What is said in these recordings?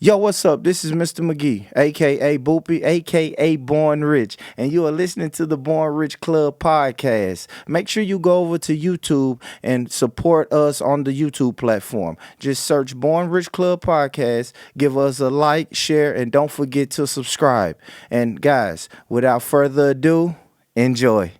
Yo, what's up? This is Mr. McGee, aka Boopy, aka Born Rich, and you are listening to the Born Rich Club podcast. Make sure you go over to YouTube and support us on the YouTube platform. Just search Born Rich Club podcast, give us a like, share, and don't forget to subscribe. And guys, without further ado, enjoy.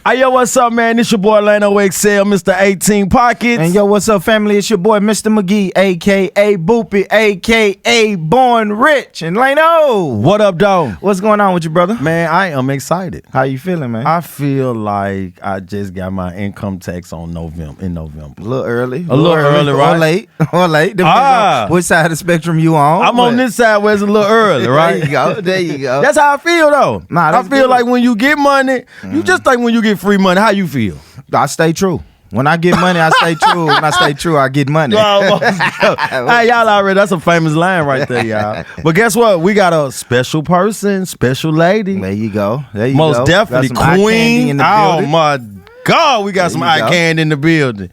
Hey, yo, what's up, man? It's your boy Lano XL, Mr. 18 Pockets. And yo, what's up, family? It's your boy, Mr. McGee, a.k.a. Boopy, a.k.a. Born Rich. And Lano, What up, dog? what's going on with you, brother? Man, I am excited. How you feeling, man? I feel like I just got my income tax in November. A little early. A little early, right? Or late. Depends on which side of the spectrum you on. I'm on this side where it's a little early, right? There you go. That's how I feel, though. Nah, I that's feel good. like when you get money, you just like when you get free money. How you feel? I stay true. When I get money, I stay true. When I stay true, I get money. Hey, y'all already, that's a famous line right there, y'all. But guess what? We got a special person, special lady. There you go. Most definitely, Got some eye candy in queen. the Oh, building. my God, we got some eye candy in the building.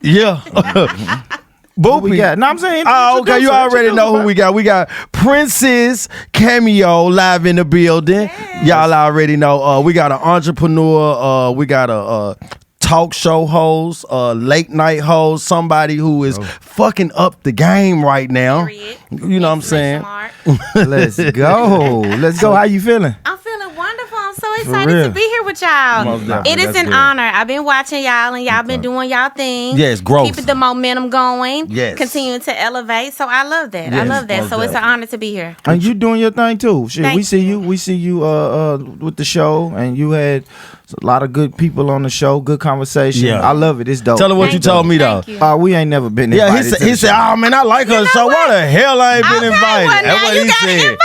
Yeah. What we Boopy. got? No, I'm saying. Oh, okay. You already know who we got. We got Princess Cameo live in the building. Yes. Y'all already know. We got an entrepreneur. We got a talk show host, late night host, somebody who is fucking up the game right now. Period. You know what I'm saying? Mark. Let's go. Let's go. How you feeling? I'm feeling wonderful. I'm so real. excited to be here with y'all. Most definitely. It is That's an good. honor. I've been watching y'all and y'all been doing y'all thing. Yes, growth. Keeping the momentum going. Yes. Continuing to elevate. So I love that. I Yes, love that. most So it's an definitely. honor to be here. And you doing your thing too. Shit, Thank we see you. you. We see you with the show, and you had a lot of good people on the show. Good conversation. Yeah. I love it. It's dope. Tell her what you Thank told me, though. Thank you. We ain't never been Yeah, invited. he said, to the show. oh, man, I like her show. Why the hell I ain't been Okay, invited? well, That's now what you he gotta said. invite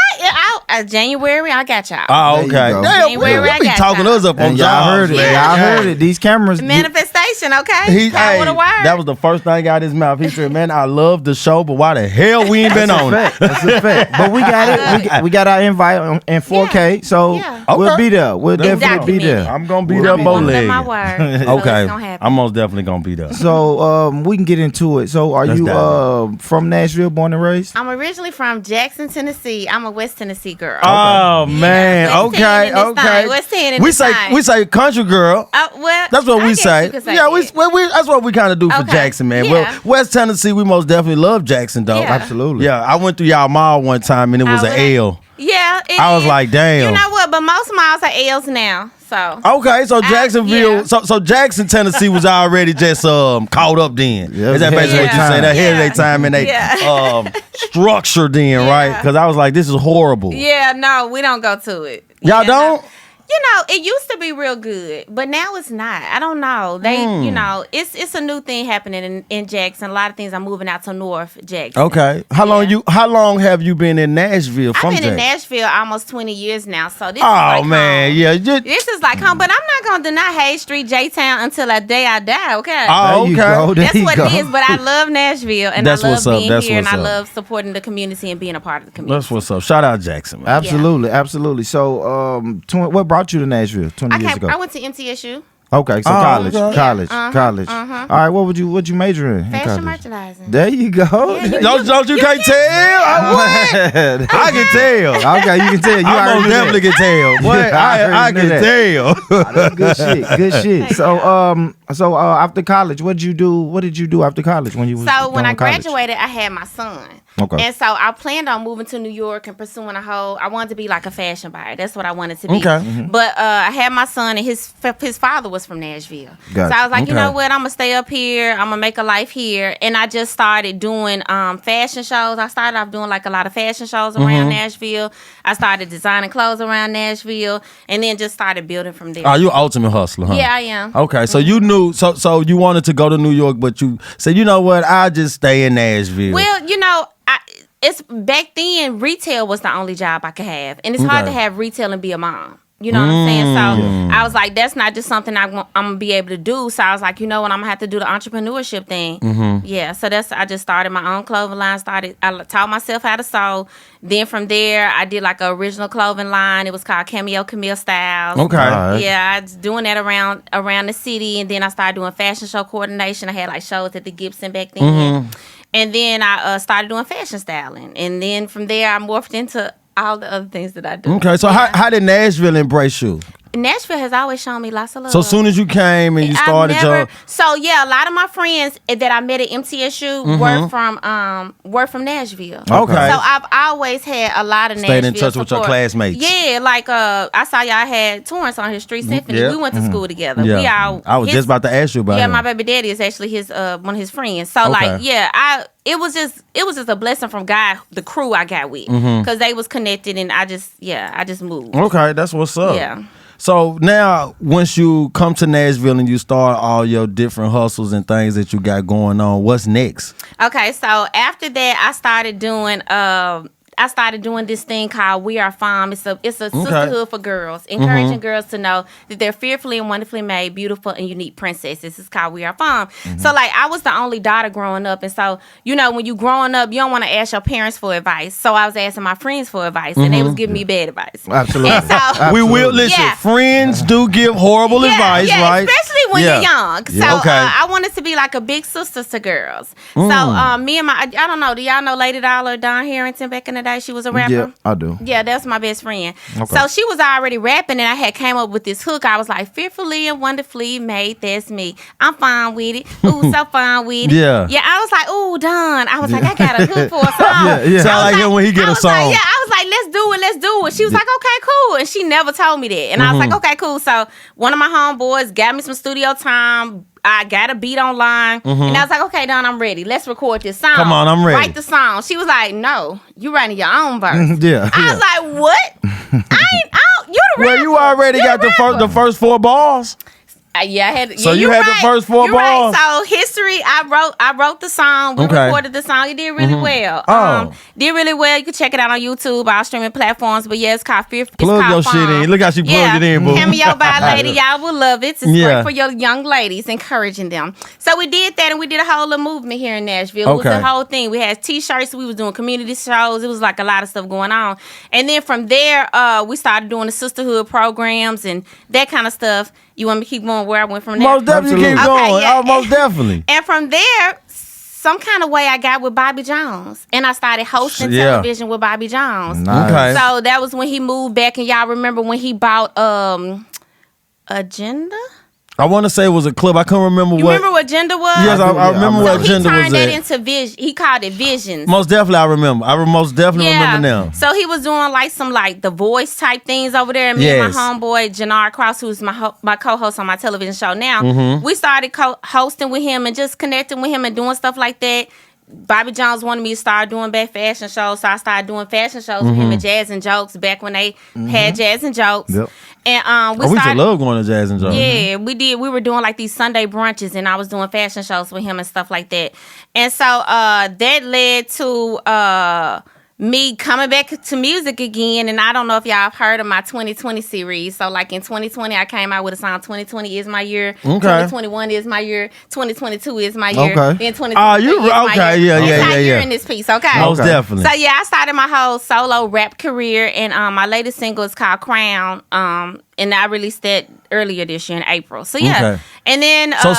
January, I got y'all. Oh, There you okay. go. Damn, January, we I be got talking y'all. us up on And y'all jobs, heard it. man. Y'all heard it. These cameras. Manifestation, okay? Power to word. That was the first thing out of his mouth. He said, man, I love the show, but why the hell we ain't been on it? That's a fact. But we got it. We got our invite in 4K, so Yeah. we'll Okay. be there. We'll definitely be there. I'm going to be We'll there be both Let legs. my word. So Okay. it's gonna happen. I'm most definitely going to be there. So we can get into it. So are Let's you dive from Nashville, born and raised? I'm originally from Jackson, Tennessee. I'm a West Tennessee girl. Oh, man. West Okay. 10 in this Okay. thing. West 10 in We this say thing. we say country girl. Well, That's what I we guess say. you could say Yeah, that. that's what we kind of do for Okay. Jackson, man. Yeah. Well, West Tennessee, we most definitely love Jackson, though. Yeah. Absolutely. Yeah, I went through y'all mall one time and it was Oh, an really? L. Yeah, it I was is. like, damn. You know what? But most miles are L's now. So Okay, so Jacksonville, yeah. so Jackson, Tennessee was already just caught up then. Yeah, Is that basically what you yeah. saying? They're ahead of their Yeah. time and they Yeah. structured in, right? Yeah. Because I was like, this is horrible. yeah, no, we don't go to it. Y'all Yeah, don't? no. You know, it used to be real good, but now it's not. I don't know. They, you know, it's a new thing happening in Jackson. A lot of things are moving out to North Jackson. Okay. How long have you been in Nashville from I've been in Jackson? Nashville almost 20 years now, so this is Oh like man, home. yeah. This is like home, but I'm not gonna deny Hayes Street, J-Town until the day I die. Okay, Oh, There you okay. go. There that's you what go. it is. But I love Nashville, and That's I love what's up. being That's here, and what's I up. love supporting the community and being a part of the community. That's what's up. Shout out Jackson, man. Absolutely, absolutely. So, what brought you to Nashville 20 years ago? I went to MTSU, Okay, so Oh, college, okay. college, Yeah, college. All right, what'd you major in? fashion college? merchandising. There you go. Don't you can't tell? What? I can tell. Okay, you can tell. You I already most knew that. definitely can tell. Boy, I I already knew can tell. That's good shit. Good shit. So, after college, what did you do after college when you was So when going I to college? graduated, I had my son. Okay. And so I planned on moving to New York and pursuing I wanted to be like a fashion buyer. That's what I wanted to be. Okay. But I had my son, and his father was from Nashville. Gotcha. So I was like, you Okay. know what? I'm going to stay up here. I'm going to make a life here. And I just started doing fashion shows. I started off doing like a lot of fashion shows around Nashville. I started designing clothes around Nashville, and then just started building from there. Oh, you ultimate hustler, huh? Yeah, I am. Okay, so you knew, so you wanted to go to New York, but you said, you know what, I'll just stay in Nashville. Well, you know, it's back then retail was the only job I could have, and it's hard Okay. to have retail and be a mom. You know what I'm saying? So I was like, that's not just something I'm gonna be able to do. So I was like, you know what, I'm gonna have to do the entrepreneurship thing. Yeah. So I just started my own clothing line. I taught myself how to sew. Then from there, I did like an original clothing line. It was called Cameo Styles. Okay. Alright. Yeah, I was doing that around the city, and then I started doing fashion show coordination. I had like shows at the Gibson back then. And then I started doing fashion styling. And then from there, I morphed into all the other things that I do. Okay, so how did Nashville embrace you? Nashville has always shown me lots of love. So as soon as you came and you started So yeah, a lot of my friends that I met at MTSU were from Nashville. Okay. So I've always had a lot of Nashville Stayed in touch with your classmates. Yeah, like I saw y'all had Torrance on here, Street Symphony. Yeah. We went to school together. Yeah. I was just about to ask you about him. my baby daddy is actually his one of his friends. So like, yeah, it was just a blessing from God, the crew I got with, because they was connected, and I just moved. Okay, that's what's up. Yeah. So now, once you come to Nashville and you start all your different hustles and things that you got going on, what's next? Okay, so after that, I started doing this thing called We Are Femme. It's a sisterhood for girls, encouraging girls to know that they're fearfully and wonderfully made, beautiful and unique princesses. It's called We Are Femme. So like, I was the only daughter growing up, and so when you growing up, you don't want to ask your parents for advice. So I was asking my friends for advice, and they was giving me bad advice. Absolutely. And so, we will listen. Yeah. Friends do give horrible advice, right? Especially when you're young. So I wanted to be like a big sister to girls. So me and I don't know, do y'all know Lady Dollar, Dawn Harrington back in the day? She was a rapper. Yeah, I do. Yeah, that's my best friend. Okay. So she was already rapping, and I had came up with this hook. I was like, fearfully and wonderfully made, that's me. I'm fine with it. Ooh, so fine with it. Yeah. Yeah, I was like, ooh, Dawn. I was like, I got a hook for a song. Yeah. Sound like him when he get a song. I was like, let's do it. She was like, okay, cool. And she never told me that. And I was like, okay, cool. So one of my homeboys got me some studio time. I got a beat online, and I was like, okay, Dawn, I'm ready. Let's record this song. Come on, I'm ready. Write the song. She was like, no, you writing your own verse. Yeah. I was like, what? You the rapper. Well, you already got the first 4 bars. Yeah, I had. So yeah, you had right. the first 4 You're bars. Right. So history, I wrote the song. We recorded the song. It did really well. Did really well. You can check it out on YouTube, all streaming platforms. But yeah, it's called Fear. Plug your shit in. Look how she plugged it in, boo. Cameo by lady, y'all will love it. It's great for your young ladies, encouraging them. So we did that, and we did a whole little movement here in Nashville. It was the whole thing. We had T-shirts. We was doing community shows. It was like a lot of stuff going on. And then from there, we started doing the sisterhood programs and that kind of stuff. You want me to keep going where I went from there? Most definitely keep going. Yeah. Oh, most definitely. And from there, some kind of way I got with Bobby Jones. And I started hosting television with Bobby Jones. Nice. Okay. So that was when he moved back. And y'all remember when he bought Agenda? I want to say it was a club. I couldn't remember You remember what Agenda was? Yes, I remember what Agenda was. He turned that into Vision. He called it Visions. Most definitely, I remember. I most definitely remember now. So he was doing like some like The Voice type things over there. And me and my homeboy Jannard Cross, who's my co-host on my television show now, we started hosting with him and just connecting with him and doing stuff like that. Bobby Jones wanted me to start doing back fashion shows, so I started doing fashion shows with him at Jazz and Jokes back when they had Jazz and Jokes. Yep. And we used to love going to Jazz and Jokes. Yeah, we did. We were doing like these Sunday brunches, and I was doing fashion shows with him and stuff like that. And so that led to me coming back to music again. And I don't know if y'all have heard of my 2020 series. So like in 2020, I came out with a song, 2020 is my year. 2021 is my year. 2022 is my year. Okay. Then 2023 is my year. Yeah. Year in this piece, okay? Most definitely. So yeah, I started my whole solo rap career, and my latest single is called Crown. And I released that earlier this year in April. So yeah, and then so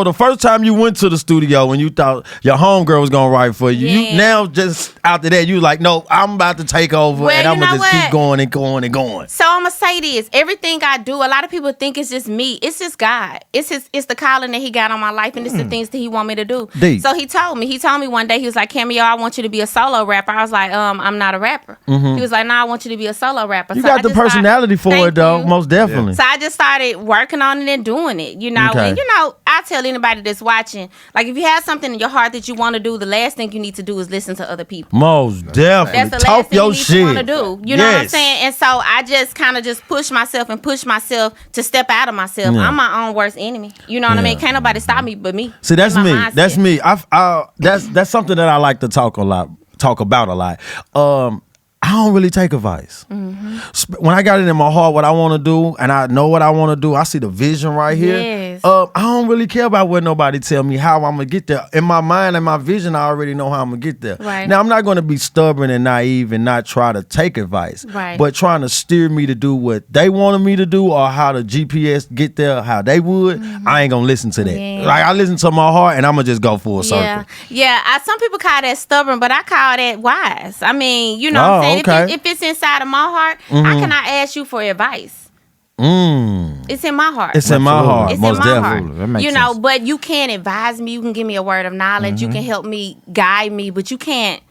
the first time you went to the studio when you thought your homegirl was gonna write for you, you now just after that you like, no, I'm about to take over and I'm gonna just keep going and going and going. So I'm gonna say this: everything I do, a lot of people think it's just me. It's just God. It's the calling that He got on my life, and it's the things that He want me to do. Deep. So He told me one day, He was like, Cameo, I want you to be a solo rapper. I was like, I'm not a rapper. He was like, no, I want you to be a solo rapper. You got the personality for it though. Most definitely. So I just started working on it and doing it, And I tell anybody that's watching, like if you have something in your heart that you want to do, the last thing you need to do is listen to other people. Most definitely. That's the last Talk thing your you need to want to do. You know what I'm saying? And so I just kind of just push myself to step out of myself. I'm my own worst enemy. You know what I mean? Can't nobody stop me but me. See, that's me. Mindset. That's me. That's something that I like to talk about a lot. I don't really take advice. When I got it in my heart what I want to do, and I know what I want to do, I see the vision right here. Yes. Yes. I don't really care about what nobody tell me how I'm gonna get there. In my mind and my vision, I already know how I'm gonna get there. Right. Now I'm not gonna be stubborn and naive and not try to take advice. Right. But trying to steer me to do what they wanted me to do or how the GPS get there, how they would, I ain't gonna listen to that. Yeah. Like I listen to my heart and I'm gonna just go full circle. Yeah. Some people call that stubborn, but I call that wise. I mean, you know what I'm saying? Okay. If it's inside of my heart, how can I ask you for advice? It's in my heart. It's in my heart, It's most in my definitely. heart. That makes You know, sense. but you can't advise me. You can give me a word of knowledge. You can help me, guide me, but you can't.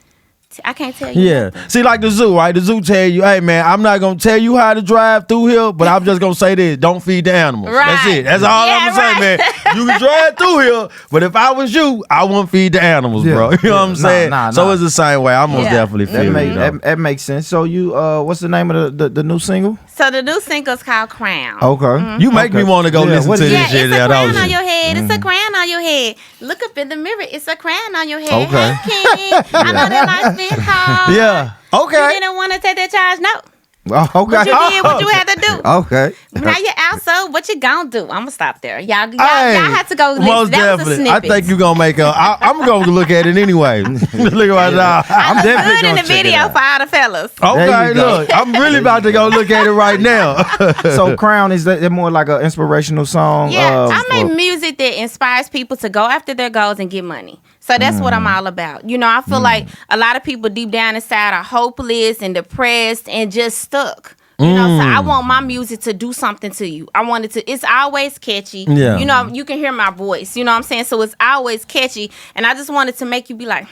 I can't tell you. Yeah. See, like the zoo, right? The zoo tell you, hey, man, I'm not going to tell you how to drive through here, but I'm just going to say this. Don't feed the animals. Right. That's it. That's all I'm going to say, man. You can drive through here, but if I was you, I wouldn't feed the animals, bro. You know what I'm saying? So it's the same way. I most definitely feel That makes sense. So you, what's the name of the new single? So the new single's called Crown. Okay. You make me want to go listen to Yeah, this shit. it's a crown on That your head. It's a crown on your head. Look up in the mirror. It's a crown on your head. Okay. Hey, King. I know that life's been hard. Yeah. Okay. You didn't want to take that charge. No. Oh, okay. But you did what you had to do. Okay. Now you're out, so what you gonna do? I'm gonna stop there. Y'all Hey, have to go listen. most That was a definitely. I snippet. think you're going to make I'm going to look at it anyway. Look at my dog. I'm Look definitely good in gonna the check it video out. for all the fellas. Okay, There you go. look. I'm really about to go look at it right now. So Crown, is that more like an inspirational song? Yeah, I make for- music that inspires people to go after their goals and get money. So that's what I'm all about. You know, I feel like a lot of people deep down inside are hopeless and depressed and just stuck. You know, so I want my music to do something to you. I want it to, it's always catchy. Yeah. You know, you can hear my voice. You know what I'm saying? So it's always catchy. And I just wanted to make you be like,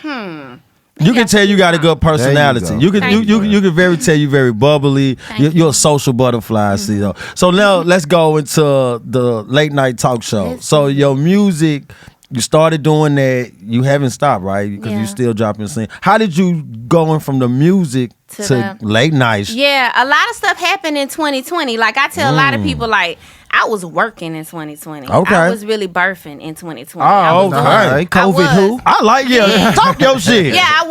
You can tell you got a good personality. There you You can Thank you can very tell you very bubbly. You're a social butterfly, see though. So now let's go into the late night talk show. So your music, you started doing that. You haven't stopped, right? Because Yeah. you still dropping sing. How did you going from the music To to the- late nights? yeah, a lot of stuff happened in 2020. Like I tell a lot of people, like, I was working in 2020. Okay. I was really birthing in 2020. Oh, I was okay. doing- COVID I who? was. I like talk your shit. Yeah, I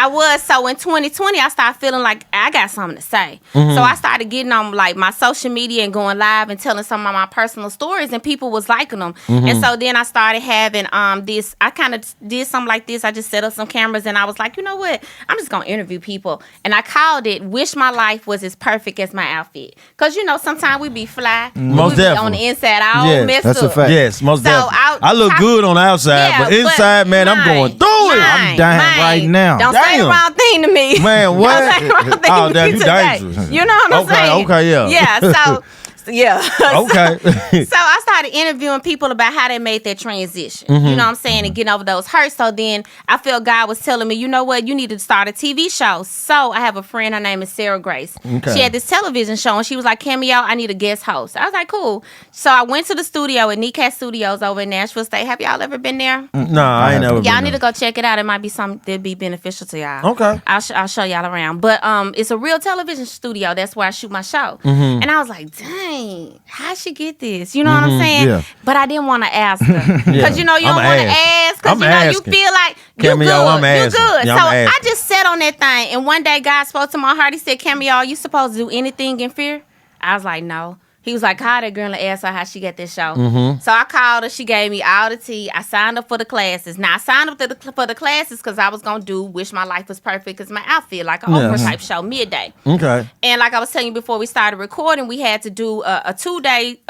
was. So in 2020, I started feeling like I got something to say. Mm-hmm. So I started getting on like my social media and going live and telling some of my personal stories, and people was liking them. Mm-hmm. And so then I started having this. I kind of did something like this. I just set up some cameras and I was like, you know what? I'm just gonna interview people, and I called it "Wish My Life Was As Perfect As My Outfit," because you know sometimes we be fly, Most we be on definitely. the inside all Yes, messed that's a up. fact. Yes, most So definitely. I look good on the outside, Yeah, but inside, man, I'm going through it. I'm dying right now. Don't say the Damn. wrong thing to me. Man, what? Don't say the wrong thing Oh, to damn, me you today. dangerous. You know what I'm Okay, saying? okay, yeah. Yeah, so yeah. Okay. So I started interviewing people about how they made their transition. Mm-hmm. You know what I'm saying? And getting over those hurts. So then I felt God was telling me, you know what? You need to start a TV show. So I have a friend, her name is Sarah Grace. Okay. She had this television show and she was like, Cameo, I need a guest host. I was like, cool. So I went to the studio at Kneecat Studios over in Nashville State. Have y'all ever been there? Nah, I ain't never been Y'all there. need to go check it out. It might be something that'd be beneficial to y'all. Okay. I'll show y'all around. But it's a real television studio. That's where I shoot my show. Mm-hmm. And I was like, dang, how she get this? You know what I'm saying? Yeah. But I didn't want to ask her. Because you know you I'm don't want to ask. ask. Because I'm you know asking. you feel like you Cameo, good. I'm You asking. good. Yeah, So I'm I asking. just sat on that thing. And one day God spoke to my heart. He said, Cameo, are you supposed to do anything in fear? I was like, no. He was like, call that girl and ask her how she got this show. Mm-hmm. So I called her. She gave me all the tea. I signed up for the classes. Now, I signed up for the classes because I was going to do Wish My Life Was Perfect as my outfit, like an Oprah type show, midday. Okay. And like I was telling you before we started recording, we had to do a 2-day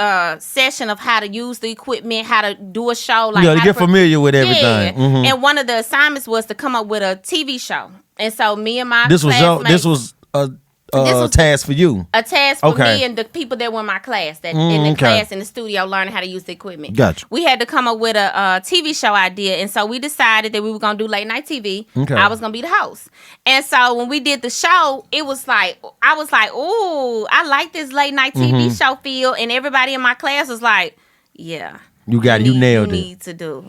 session of how to use the equipment, how to do a show. Like Yeah, to how get familiar with everything. Yeah. Mhm. And one of the assignments was to come up with a TV show. And so me and my This was classmates, a task for you. a task for Okay. me and the people that were in my class, that in the okay. class in the studio learning how to use the equipment. Gotcha. We had to come up with a TV show idea, and so we decided that we were gonna do late night TV. Okay. I was gonna be the host, and so when we did the show, it was like I was like, "Ooh, I like this late night TV Mm-hmm. show feel," and everybody in my class was like, "Yeah." You got it. You nailed it.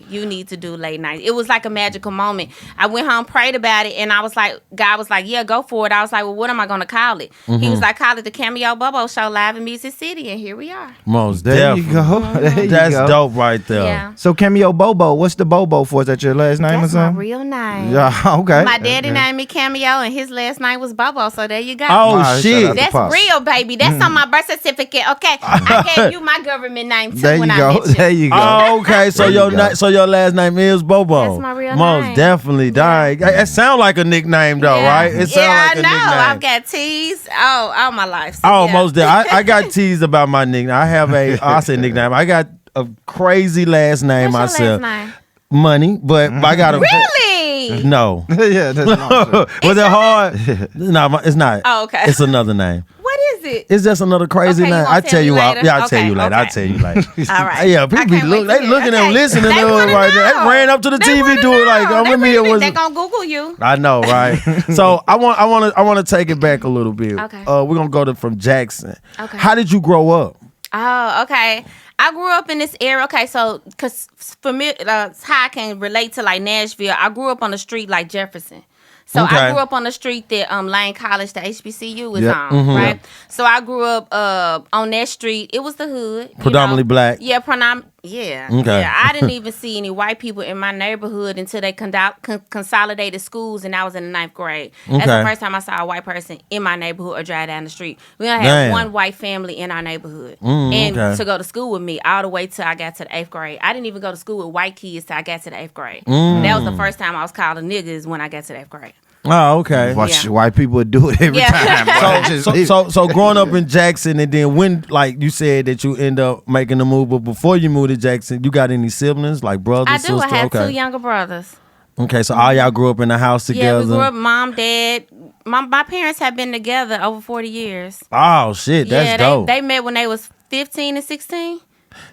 You need to do late night. It was like a magical moment. I went home, prayed about it, and I was like, God was like, yeah, go for it. I was like, well, what am I going to call it? Mm-hmm. He was like, call it the Cameo Bobo Show live in Music City, and here we are. Most There you definitely. go. There you That's go. dope right there. Yeah. So Cameo Bobo, what's the Bobo for? Is that your last name That's or my something? real name. Yeah, okay. My daddy named me Cameo, and his last name was Bobo, so there you go. Oh, All right, shit. shout out to That's Pops. real, baby. That's on my birth certificate. Okay, I gave you my government name too There when you I go. met you. There you you go. Oh, okay. So There you go. so your last name is Bobo. That's my real Most name. definitely. Dang. It sounds like a nickname though, Yeah. right? It sounds like a I know. nickname. I've got teased all my life. So Oh, yeah. most definitely. I got teased about my nickname. I have I say nickname. I got a crazy last name What's myself. your last name? Money, but I got a Really? No. Yeah, that's not Was it hard? No, it's not. Oh, okay. It's another name. What is it? It's just another crazy Okay, you name. gonna I'll tell tell me you later? Yeah, I'll tell Okay, you later. I'll okay. tell you later. All right. Yeah, I people can't be wait look, to they hear. looking Okay. and listening They to us wanna right now. They know. ran up to the They TV wanna doing like, know. I'm with me. It was. They're gonna Google you. I know, right? So I want to take it back a little bit. Okay. We're gonna go from Jackson. Okay. How did you grow up? Oh, okay. I grew up in this area. Okay, so because for me, how I can relate to like Nashville, I grew up on the street like Jefferson. So Okay. I grew up on the street that Lane College, the HBCU, was Yep. on, right? So I grew up on that street. It was the hood. Predominantly black. Yeah, yeah. Okay. Yeah, I didn't even see any white people in my neighborhood until they consolidated schools, and I was in the 9th grade. That's Okay. the first time I saw a white person in my neighborhood or drive down the street. We only Damn. had one white family in our neighborhood. okay. To go to school with me all the way till I got to the 8th grade. I didn't even go to school with white kids till I got to the 8th grade. That was the first time I was called a nigga is when I got to the 8th grade. Oh, okay. Watch Yeah. white people do it every Yeah. time. Bro. So growing up in Jackson, and then when, like you said, that you end up making the move, but before you moved to Jackson, you got any siblings, like brothers, I do. sisters? I have Okay. 2 younger brothers. Okay, so all y'all grew up in the house together. Yeah, we grew up, mom, dad. My parents have been together over 40 years. Oh shit, that's yeah, dope. they met when they was 15 and 16.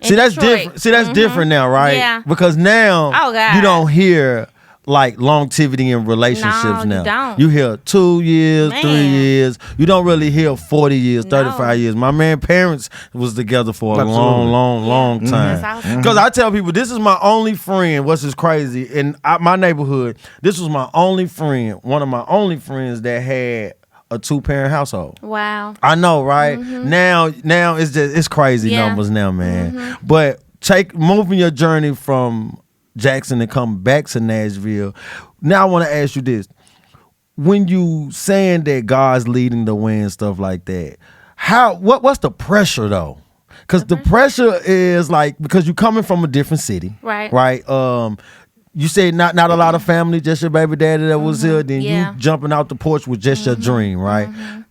in See, that's Detroit. different. See, that's different now, right? Yeah. Because now Oh, God. you don't hear like longevity in relationships No, you now. don't. You hear 2 years, 3 Man. years. You don't really hear 40 years, No. 35 years. My man parents was together for a Absolutely. long time. That's awesome. Because I tell people, this is my only friend. What's is crazy in my neighborhood? This was my only friend, one of my only friends that had a 2-parent household. Wow. I know, right? Now it's just it's crazy Yeah. numbers now, man. But moving your journey from Jackson and come back to Nashville. Now I want to ask you this: when you saying that God's leading the way and stuff like that, what's the pressure though? Because the pressure is like because you coming from a different city, Right. Right. You said not a lot of family, just your baby daddy that was here. Then Yeah. you jumping out the porch with just your dream, right?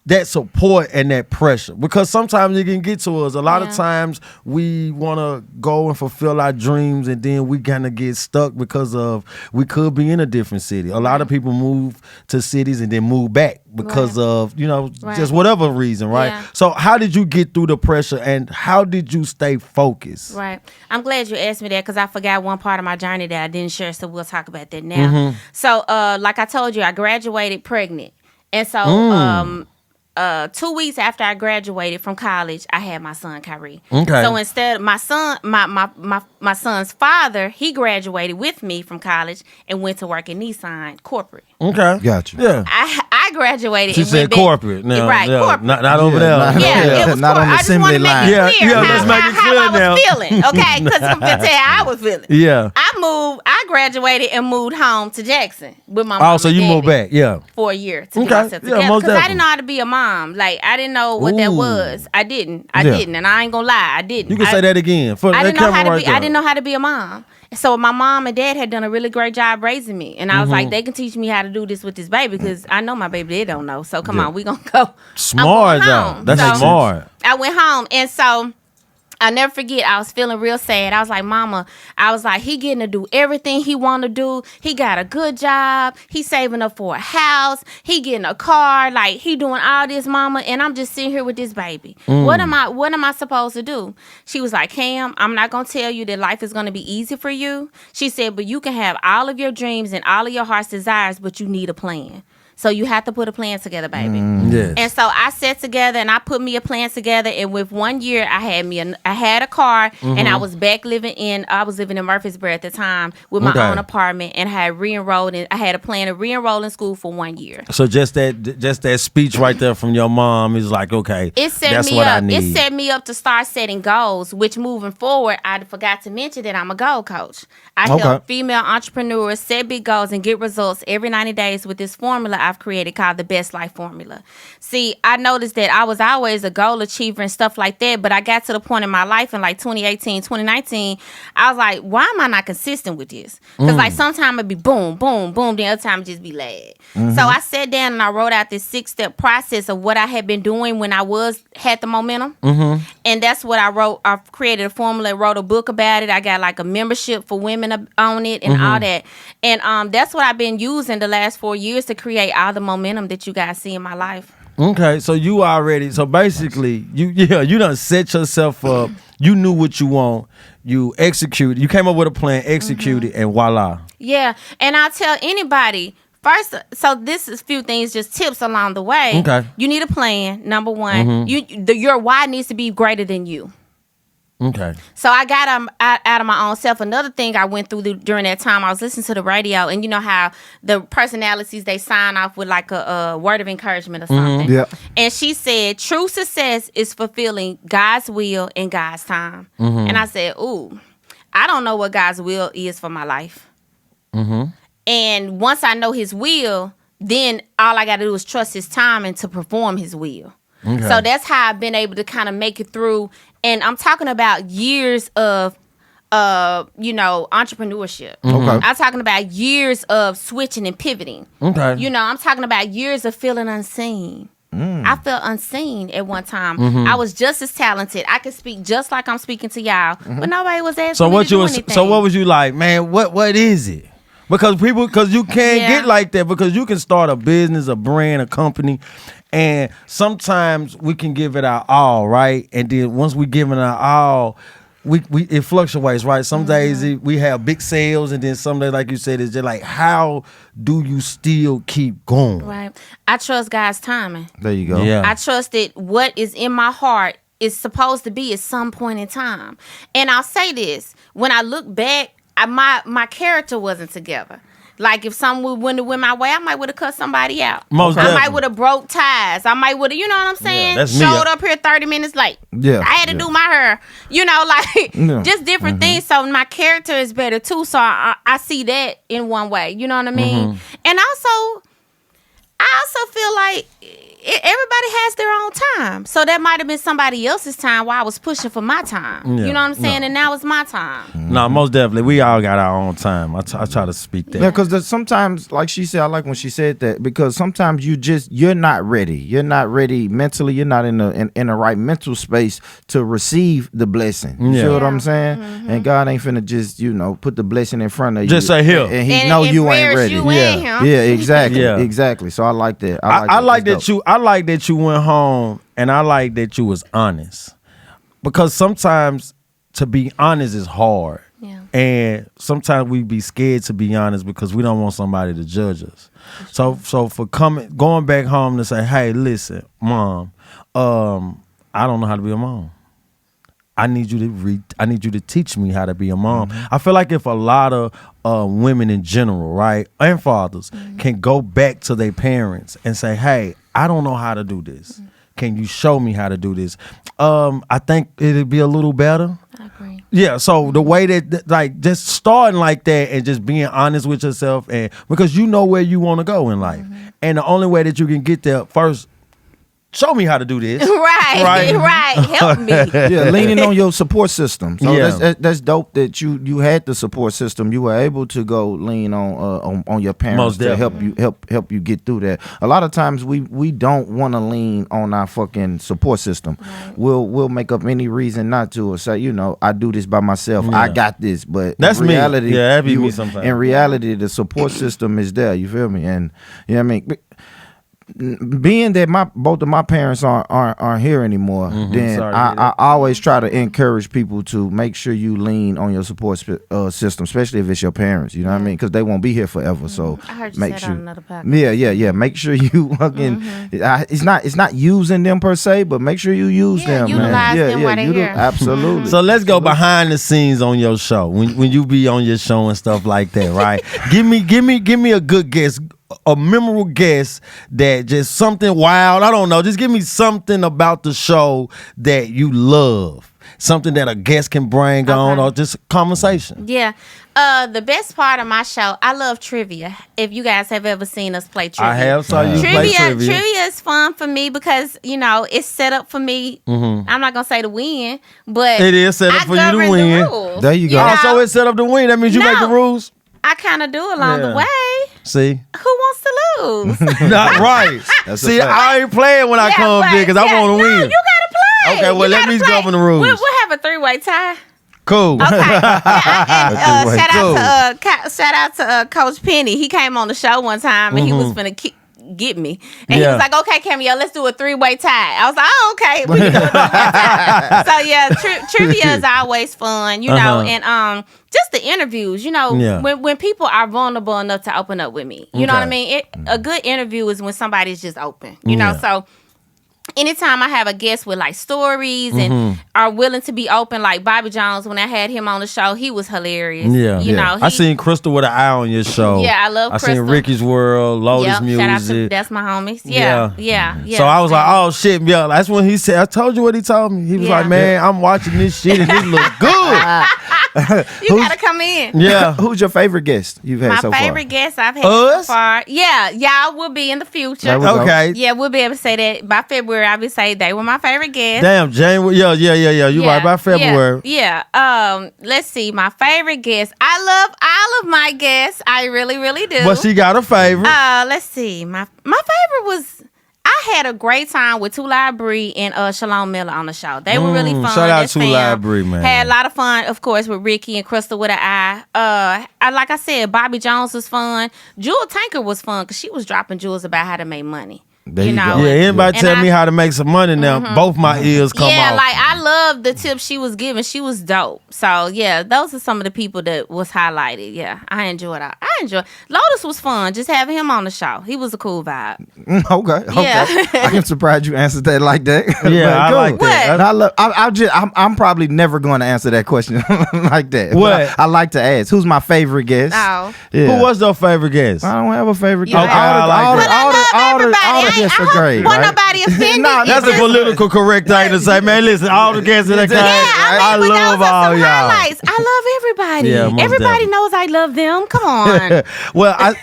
That support and that pressure, because sometimes it can get to us. A lot of Yeah. times we want to go and fulfill our dreams, and then we kind of get stuck because of we could be in a different city. A lot of people move to cities and then move back because Right. of Right. just whatever reason, right? Yeah. So how did you get through the pressure, and how did you stay focused? Right. I'm glad you asked me that because I forgot one part of my journey that I didn't share, so we'll talk about that now. Mm-hmm. So, like I told you, I graduated pregnant. And so, 2 weeks after I graduated from college, I had my son Kyrie. Okay. So instead, my son's father, he graduated with me from college and went to work at Nissan corporate. Okay, Gotcha. Yeah. I graduated. She and said went back- corporate. Now, right? yeah, Corporate. not over there. not- Yeah, it was not cool. on the I just want assembly to make line. it Yeah, clear yeah, let's make it how clear I was now. feeling, okay? Because I'm going to tell you how I was feeling. Yeah. I graduated and moved home to Jackson with my Oh, mom so and you daddy moved back? Yeah. for a year to Okay. get myself Yeah, together. most Because I definitely. didn't know how to be a mom. Like, I didn't know what that Ooh. was. I didn't. Yeah. And I ain't going to lie. I didn't. You can say that again. For I that didn't know how camera to right be. there. I didn't know how to be a mom. So my mom and dad had done a really great job raising me, and I was Mm-hmm. like, they can teach me how to do this with this baby because I know my baby they don't know. So come on, we gonna go. Smart, I'm going though. home. That's So smart. I went home, and so I never forget. I was feeling real sad. I was like, Mama, I was like, he getting to do everything he want to do. He got a good job. He saving up for a house. He getting a car. Like, he doing all this, Mama, and I'm just sitting here with this baby. What am I supposed to do? She was like, Cam, I'm not gonna tell you that life is gonna be easy for you. She said, but you can have all of your dreams and all of your heart's desires, but you need a plan. So you have to put a plan together, baby. Yes. And so I sat together and I put me a plan together. And with 1 year, I had a car, and I was living in Murfreesboro at the time with my Okay. own apartment, and had re-enrolled. I had a plan to re-enroll in school for 1 year. So just that speech right there from your mom is like, okay, It set that's me what up. I need. It set me up to start setting goals, which moving forward, I forgot to mention that I'm a goal coach. I Okay. help female entrepreneurs set big goals and get results every 90 days with this formula I've created called the Best Life Formula. See, I noticed that I was always a goal achiever and stuff like that, but I got to the point in my life in like 2018, 2019, I was like, why am I not consistent with this? Because like sometimes it'd be boom, boom, boom, then other time it just be lag. So I sat down and I wrote out this 6-step process of what I had been doing when I had the momentum. And that's what I wrote. I created a formula, wrote a book about it. I got like a membership for women on it and all that. And that's what I've been using the last 4 years to create all the momentum that you guys see in my life. Okay, so basically you done set yourself up. You knew what you want. You executed. You came up with a plan, executed, and voila. Yeah, and I'll tell anybody. First, so this is a few things, just tips along the way. Okay. You need a plan, number one. Your why needs to be greater than you. Okay. So I got out of my own self. Another thing I went through during that time, I was listening to the radio, and you know how the personalities, they sign off with like a word of encouragement or something. Yeah. And she said, true success is fulfilling God's will in God's time. And I said, ooh, I don't know what God's will is for my life. And once I know his will, then all I got to do is trust his timing to perform his will. Okay. So that's how I've been able to kind of make it through. And I'm talking about years of, entrepreneurship. Okay. I'm talking about years of switching and pivoting. Okay. I'm talking about years of feeling unseen. I felt unseen at one time. I was just as talented. I could speak just like I'm speaking to y'all, but nobody was asking me to do anything. So what was you like, man? What is it? Because you can't get like that, because you can start a business, a brand, a company, and sometimes we can give it our all, right? And then once we give it our all, it fluctuates, right? Some days we have big sales, and then some days, like you said, it's just like, how do you still keep going? Right. I trust God's timing. There you go. Yeah. I trust that what is in my heart is supposed to be at some point in time. And I'll say this, when I look back, my character wasn't together. Like if something wouldn't have went my way, I might would have cut somebody out. Most I definitely. might would have broke ties. I might would have, you know what I'm saying? that's me. Showed up here 30 minutes late. Yeah. I had to do my hair. Just different things. So my character is better too. So I see that in one way. You know what I mean? And also, I also feel like everybody has their own time. So that might have been somebody else's time while I was pushing for my time. Yeah. You know what I'm saying? And now it's my time. No, most definitely. We all got our own time. I try to speak that. Yeah, because sometimes, like she said, I like when she said that, because sometimes you're not ready. You're not ready mentally. You're not in the right mental space to receive the blessing. You feel what I'm saying? And God ain't finna just put the blessing in front of you. Just say here. And he know you ain't ready. Yeah, exactly. Yeah. Exactly. So I like that. I like that you went home, and I like that you was honest, because sometimes to be honest is hard. Yeah. And sometimes we be scared to be honest because we don't want somebody to judge us. So for going back home to say, hey, listen, Mom, I don't know how to be a mom. I need you to teach me how to be a mom. I feel like if a lot of women in general, right, and fathers can go back to their parents and say, hey, I don't know how to do this. Can you show me how to do this? I think it'd be a little better. I agree. Yeah, so the way that, like, just starting like that and just being honest with yourself, and because you know where you want to go in life. And the only way that you can get there, first, show me how to do this. Right. Help me. Yeah, leaning on your support system. So Yeah. that's dope that you had the support system. You were able to go lean on your parents Most to definitely. help you get through that. A lot of times we don't want to lean on our fucking support system. Right. We'll make up any reason not to, or say, I do this by myself. Yeah. I got this. But That's in me. reality, Yeah, that'd be me sometimes. In reality, the support system is there. You feel me? And you know what I mean? Being that both of my parents aren't here anymore, then I always try to encourage people to make sure you lean on your support system, especially if it's your parents. You know what I mean? Because they won't be here forever. So I heard you make say sure. that on another podcast. Yeah. Make sure you fucking. It's not using them per se, but make sure you use them. Utilize Man. them while they're here. Absolutely. So let's go behind the scenes on your show when you be on your show and stuff like that, right? give me a good guess, a memorable guess, that just something wild. I don't know. Just give me something about the show that you love, something that a guest can bring on, or just conversation? Yeah. The best part of my show, I love trivia. If you guys have ever seen us play trivia. I have saw you play trivia. Trivia is fun for me because, it's set up for me. I'm not going to say to win, but It is set up for you to win. The rules, There you go. Oh, so it's set up to win. That means you make the rules? I kind of do along the Yeah. way. See? Who wants to lose? Not right. That's a See, fact. I ain't playing when I come but- here because I want to no, win. you got to play. Okay, well, You let gotta me play. govern the rules. We'll have a 3-way tie. Cool. Okay. Yeah, Cool. shout out to Coach Penny. He came on the show one time and he was finna get me. And he was like, okay, Cameo, let's do a 3-way tie. I was like, oh, okay. We can do a 3-way tie. So yeah, trivia is always fun, and just the interviews, when people are vulnerable enough to open up with me. You know what I mean? A good interview is when somebody's just open, so anytime I have a guest with like stories and are willing to be open, like Bobby Jones, when I had him on the show, he was hilarious. Yeah. I seen Crystal with an eye on your show. Yeah, I love Crystal. I seen Ricky's World, Lotus Music. Shout out to that's my homies. Yeah. So I was like, oh shit, yeah. That's when he said, I told you what he told me. He was like, man, I'm watching this shit and this look good. You gotta come in. Yeah. Who's your favorite guest you've had so far? My favorite guest I've had so far. Yeah, y'all will be in the future. Okay. Yeah, we'll be able to say that by February. I will say they were my favorite guests. Damn, Jane. Yeah. You right by February. Yeah. Let's see. My favorite guest. I love all of my guests. I really, really do. But she got a favorite. Let's see. My favorite was. I had a great time with Tulai Bree and Shalom Miller on the show. They were really fun. Shout out to Tulai Bree, man. Had a lot of fun, of course, with Ricky and Crystal with an eye. Like I said, Bobby Jones was fun. Jewel Tanker was fun because she was dropping jewels about how to make money. There you go. Yeah, anybody tell me how to make some money now, both my ears come Yeah, off. like I love the tips she was giving. She was dope. So yeah, those are some of the people that was highlighted. Yeah, I enjoyed it. Lotus was fun. Just having him on the show. He was a cool vibe. Okay. Yeah. I'm surprised you answered that like that. Yeah, I like that. And I'm probably never going to answer that question like that. What? But I like to ask, who's my favorite guest? Oh. Yeah. Who was your favorite guest? I don't have a favorite You guest. don't have- All the guests are I hope great. wasn't right? nobody offended. Nah, That's a political correct thing to say, man. Listen, all the guests in that Yeah, class, I but love those are all some y'all. highlights. I love everybody. Yeah, most Everybody definitely. knows I love them. Come on. Well,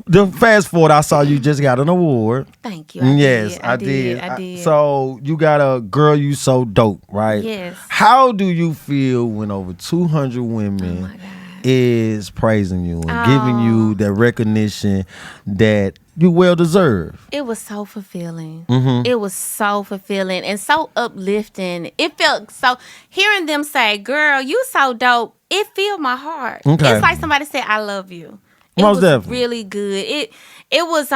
the fast forward, I saw you just got an award. Thank you. Yes, I did. did. So you got a Girl You So Dope, right? Yes. How do you feel when over 200 women is praising you and giving you that recognition that you well deserve? It was so fulfilling. Mm-hmm. It was so fulfilling and so uplifting. It felt so, hearing them say, girl, you so dope, it filled my heart. Okay. It's like somebody said, I love you. It Most was definitely. really good. It was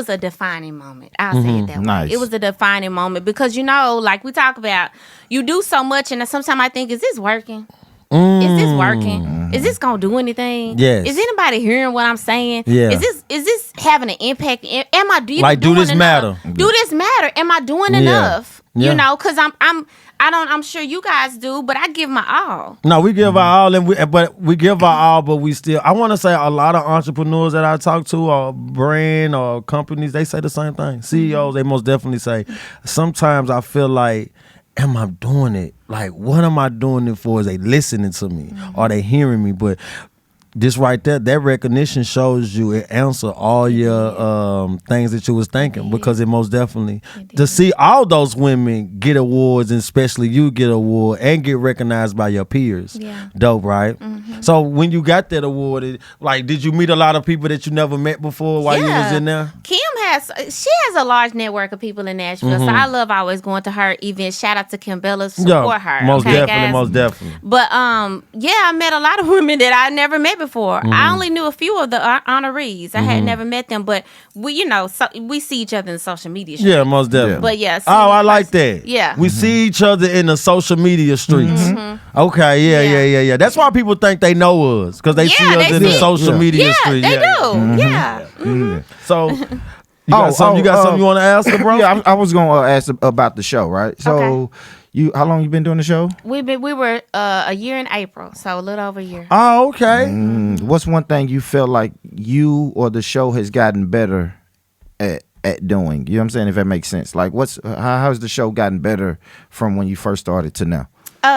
a defining moment. I'll say it that Nice. way. It was a defining moment because, like we talk about, you do so much and sometimes I think, is this working? Is this working? Is this gonna do anything? Yes. Is anybody hearing what I'm saying? Yeah. Is this having an impact? Am I doing Like, do this enough? matter? Do this matter? Am I doing Yeah. enough? Yeah. Because I'm sure you guys do, but I give my all. No, we give our all, but we give our all, but we still. I want to say a lot of entrepreneurs that I talk to, or brand or companies, they say the same thing. CEOs, they most definitely say. Sometimes I feel like, am I doing it? Like, what am I doing it for? Is they listening to me? Are they hearing me? But this right there, that recognition shows you it answer all your things that you was thinking, because it most definitely to see all those women get awards, and especially you get an award and get recognized by your peers. Yeah. Dope, right? So when you got that award, did you meet a lot of people that you never met before while you was in there? Kim has a large network of people in Nashville, so I love always going to her events. Shout out to Kim Bella, support her. Most okay, definitely, guys? most definitely. But I met a lot of women that I never met before. I only knew a few of the honorees. I had never met them, but we see each other in social media. Yeah, most definitely. But yeah. Oh, I like that. Yeah. We see each other in the social media streets. Okay, yeah. That's why people think they know us, because they see us in the social media streets. They do. Yeah. So, you got something you want to ask her, bro? Yeah, I was going to ask about the show, right? So, how long you been doing the show? We were a year in April, so a little over a year. Oh, okay. What's one thing you feel like you or the show has gotten better at doing? You know what I'm saying? If that makes sense. Like, how's the show gotten better from when you first started to now?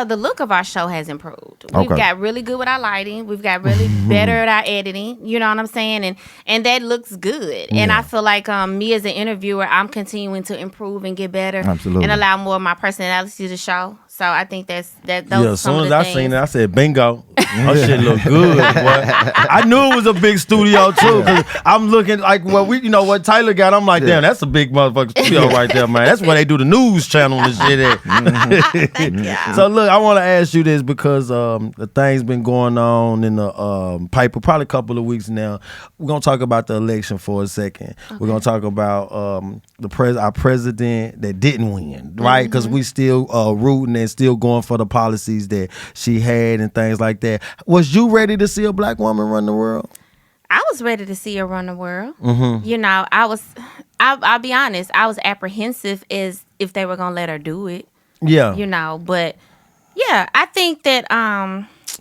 The look of our show has improved. We've got really good with our lighting. We've got really better at our editing. You know what I'm saying? And that looks good. And I feel like me as an interviewer, I'm continuing to improve and get better. Absolutely. And allow more of my personality to show. So I think those as some soon of as the I things. seen it, I said, bingo. That shit look good, boy. I knew it was a big studio too, because I'm looking like what Tyler got. I'm like, damn, that's a big motherfucking studio right there, man. That's where they do the news channel and shit at. Thank you. So look, I want to ask you this because the thing's been going on in the paper probably a couple of weeks now. We're gonna talk about the election for a second. We're gonna talk about our president that didn't win, right? Because we still rooting and still going for the policies that she had and things like that. Was you ready to see a black woman run the world? I was ready to see her run the world. You know, I'll be honest, I was apprehensive as if they were gonna let her do it. Yeah. You know, but yeah, I think that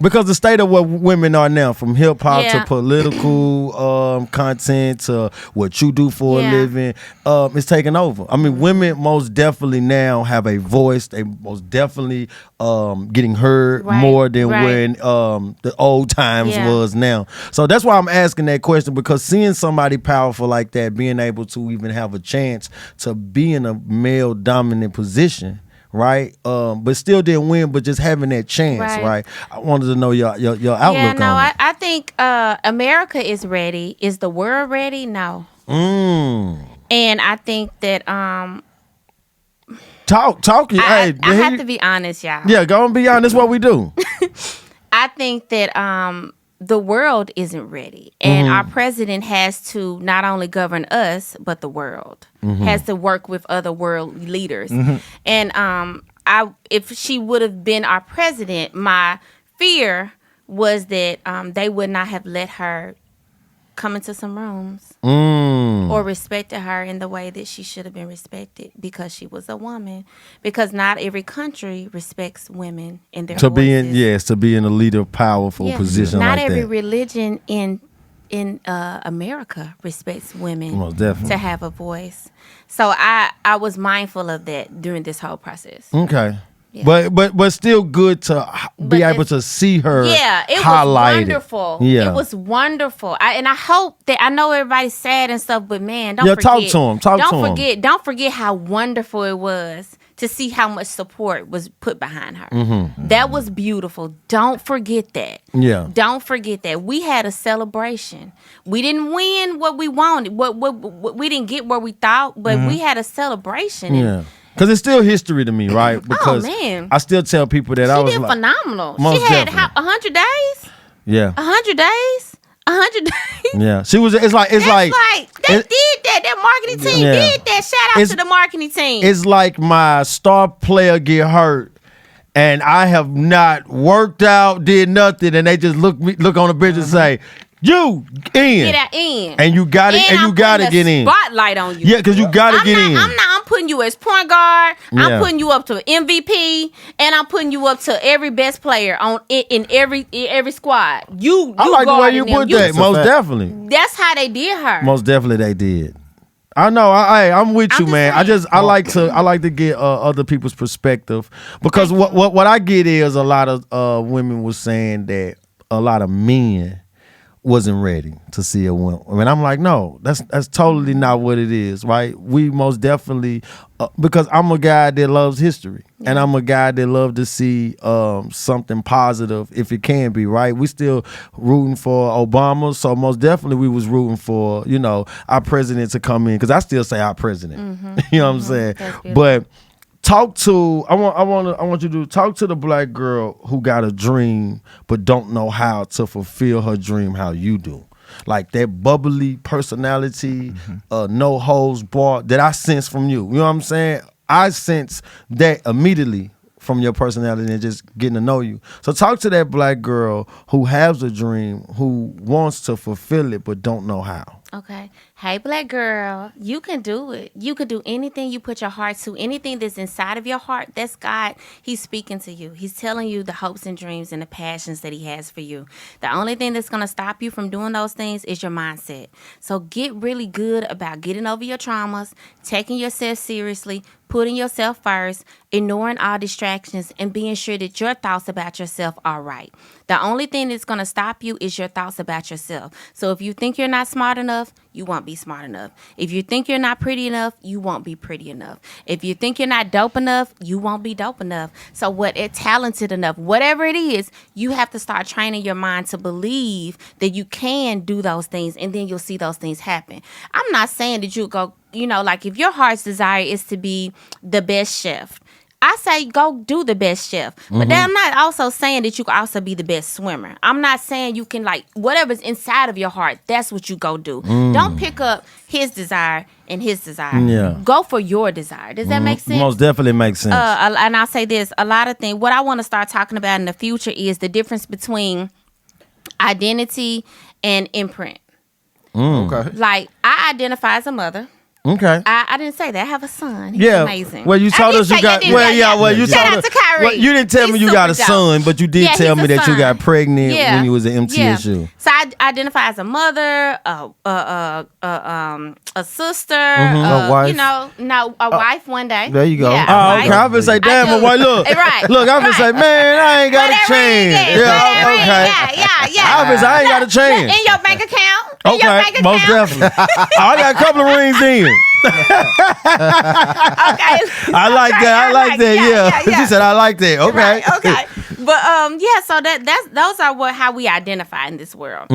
because the state of what women are now, from hip hop Yeah. to political content to what you do for a Yeah. living, it's taking over. I mean, women most definitely now have a voice. They most definitely getting heard Right, more than right. when the old times Yeah. was now. So that's why I'm asking that question, because seeing somebody powerful like that, being able to even have a chance to be in a male dominant position, right? But still didn't win, but just having that chance, right? I wanted to know your outlook yeah, no, on it. I think America is ready. Is the world ready? No. And I think that Talk. I Hey, have to be honest, y'all. yeah, go and be honest. What we do? I think that the world isn't ready, and our president has to not only govern us but the world. Has to work with other world leaders. And if she would have been our president, my fear was that they would not have let her come into some rooms or respected her in the way that she should have been respected because she was a woman. Because not every country respects women in their to voices. be in a leader, powerful position Not like every that. religion in America respects women Most definitely. to have a voice. So I was mindful of that during this whole process. Okay. Yeah. But still good to be able to see her It highlighted. was wonderful. Yeah. It was wonderful. I hope that, I know everybody's sad and stuff, but man, don't forget. talk to him. Don't forget how wonderful it was to see how much support was put behind her. That was beautiful. Don't forget that. Yeah. Don't forget that. We had a celebration. We didn't win what we wanted. What we didn't get where we thought, but we had a celebration. Yeah. Because it's still history to me, right? Because man. I still tell people that I was She did like, phenomenal. Most She had definitely. 100 days. yeah, 100 days. 100 days. yeah. She was. It's like They did that. That marketing team Yeah. did that. Shout out It's- to the marketing team. It's like my star player get hurt, and I have not worked out, did nothing, and they just look on the bench and say, "You in?" Get that in. And you got it. And you I'm got to putting get in. the spotlight on you. Yeah, because you got to get in. I'm putting you as point guard. Yeah. I'm putting you up to MVP, and I'm putting you up to every best player in every squad. You I like the way you guarding them. put that. Most definitely. That's how they did her. Most definitely they did. I know. I'm with you, I'm just man. saying. I like to get other people's perspective, because what I get is a lot of women was saying that a lot of men wasn't ready to see a woman. I mean, I'm like, no, that's totally not what it is, right? We most definitely, because I'm a guy that loves history, and I'm a guy that love to see something positive if it can be, right? We still rooting for Obama, so most definitely we was rooting for, our president to come in, because I still say our president. You know what I'm saying? But I want you to talk to the black girl who got a dream but don't know how to fulfill her dream how you do. Like that bubbly personality, no holds barred that I sense from you. You know what I'm saying? I sense that immediately from your personality and just getting to know you. So talk to that black girl who has a dream, who wants to fulfill it but don't know how. Okay. Hey, black girl, you can do it. You can do anything you put your heart to. Anything that's inside of your heart, that's God. He's speaking to you. He's telling you the hopes and dreams and the passions that he has for you. The only thing that's going to stop you from doing those things is your mindset. So get really good about getting over your traumas, taking yourself seriously, putting yourself first, ignoring all distractions, and being sure that your thoughts about yourself are right. The only thing that's going to stop you is your thoughts about yourself. So if you think you're not smart enough, you won't be smart enough. If you think you're not pretty enough, you won't be pretty enough. If you think you're not dope enough, you won't be dope enough. So talented enough, whatever it is, you have to start training your mind to believe that you can do those things, and then you'll see those things happen. I'm not saying that you go, like if your heart's desire is to be the best chef, I say go do the best chef. But then I'm not also saying that you can also be the best swimmer. I'm not saying you can, like, whatever's inside of your heart, that's what you go do. Don't pick up his desire and his desire. Yeah. Go for your desire. Does that make sense? Most definitely makes sense. And I'll say this, a lot of things, what I want to start talking about in the future is the difference between identity and imprint. Okay. Like, I identify as a mother. Okay. I didn't say that. I have a son. He's amazing. Well, you told us you got. Well, you Shout told out us. to Kyrie. Well, you didn't tell me He's you got a super son, dope. but you did tell me he's a that you son. got pregnant when you was at MTSU. So I identify as a mother, a sister, A wife. a wife one day. There you go. Yeah, Oh, wife. okay. I'm gonna say, damn, I do. my wife. Look, Right. look. I'm gonna say, man, I ain't got a Whatever it chance. is, whatever it is. Okay. Yeah. I ain't got a chance. In your bank account. In your bank Okay, account. most definitely. I got a couple of rings in. Okay. I like that. I like that. Yeah. She said I like that. Okay. Right, okay. But so those are how we identify in this world.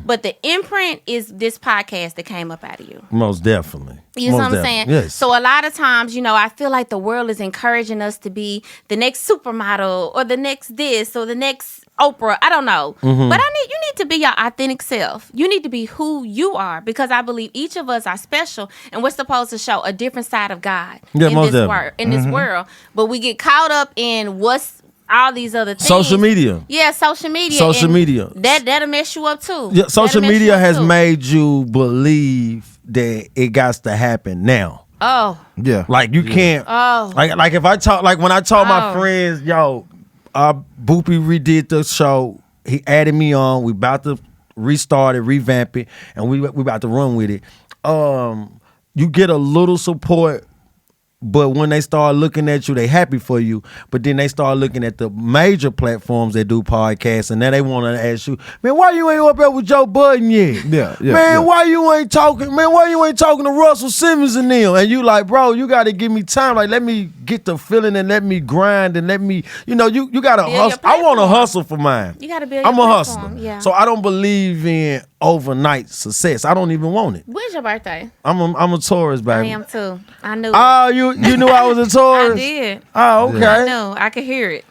But the imprint is this podcast that came up out of you. Most definitely. You know what I'm saying? Yes. So a lot of times, I feel like the world is encouraging us to be the next supermodel or the next this or the next Oprah. I don't know. But you need to be your authentic self. You need to be who you are, because I believe each of us are special and we're supposed to show a different side of God in this world. But we get caught up in what's all these other things. Social media. Yeah, social media. Social media. That'll mess you up too. Yeah, social media has made you believe that it got to happen now. Oh. Yeah. Like you can't. Oh. Like if I talk, like when I told my friends, yo, Boopy redid the show. He added me on. We about to restart it, revamp it, and we about to run with it. You get a little support, but when they start looking at you, they happy for you. But then they start looking at the major platforms that do podcasts, and then they want to ask you, man, why you ain't up there with Joe Budden yet? Man, why you ain't talking? Man, why you ain't talking to Russell Simmons and them? And you like, bro, you got to give me time. Like, let me get the feeling and let me grind and let me, you got to hustle. I want to hustle for mine. You got to build. I'm your a platform. hustler, Yeah. so I don't believe in overnight success. I don't even want it. When's your birthday? I'm a Taurus, I baby. am too. I knew. Oh, you knew I was a Taurus? I did. Oh, okay. I know. I could hear it.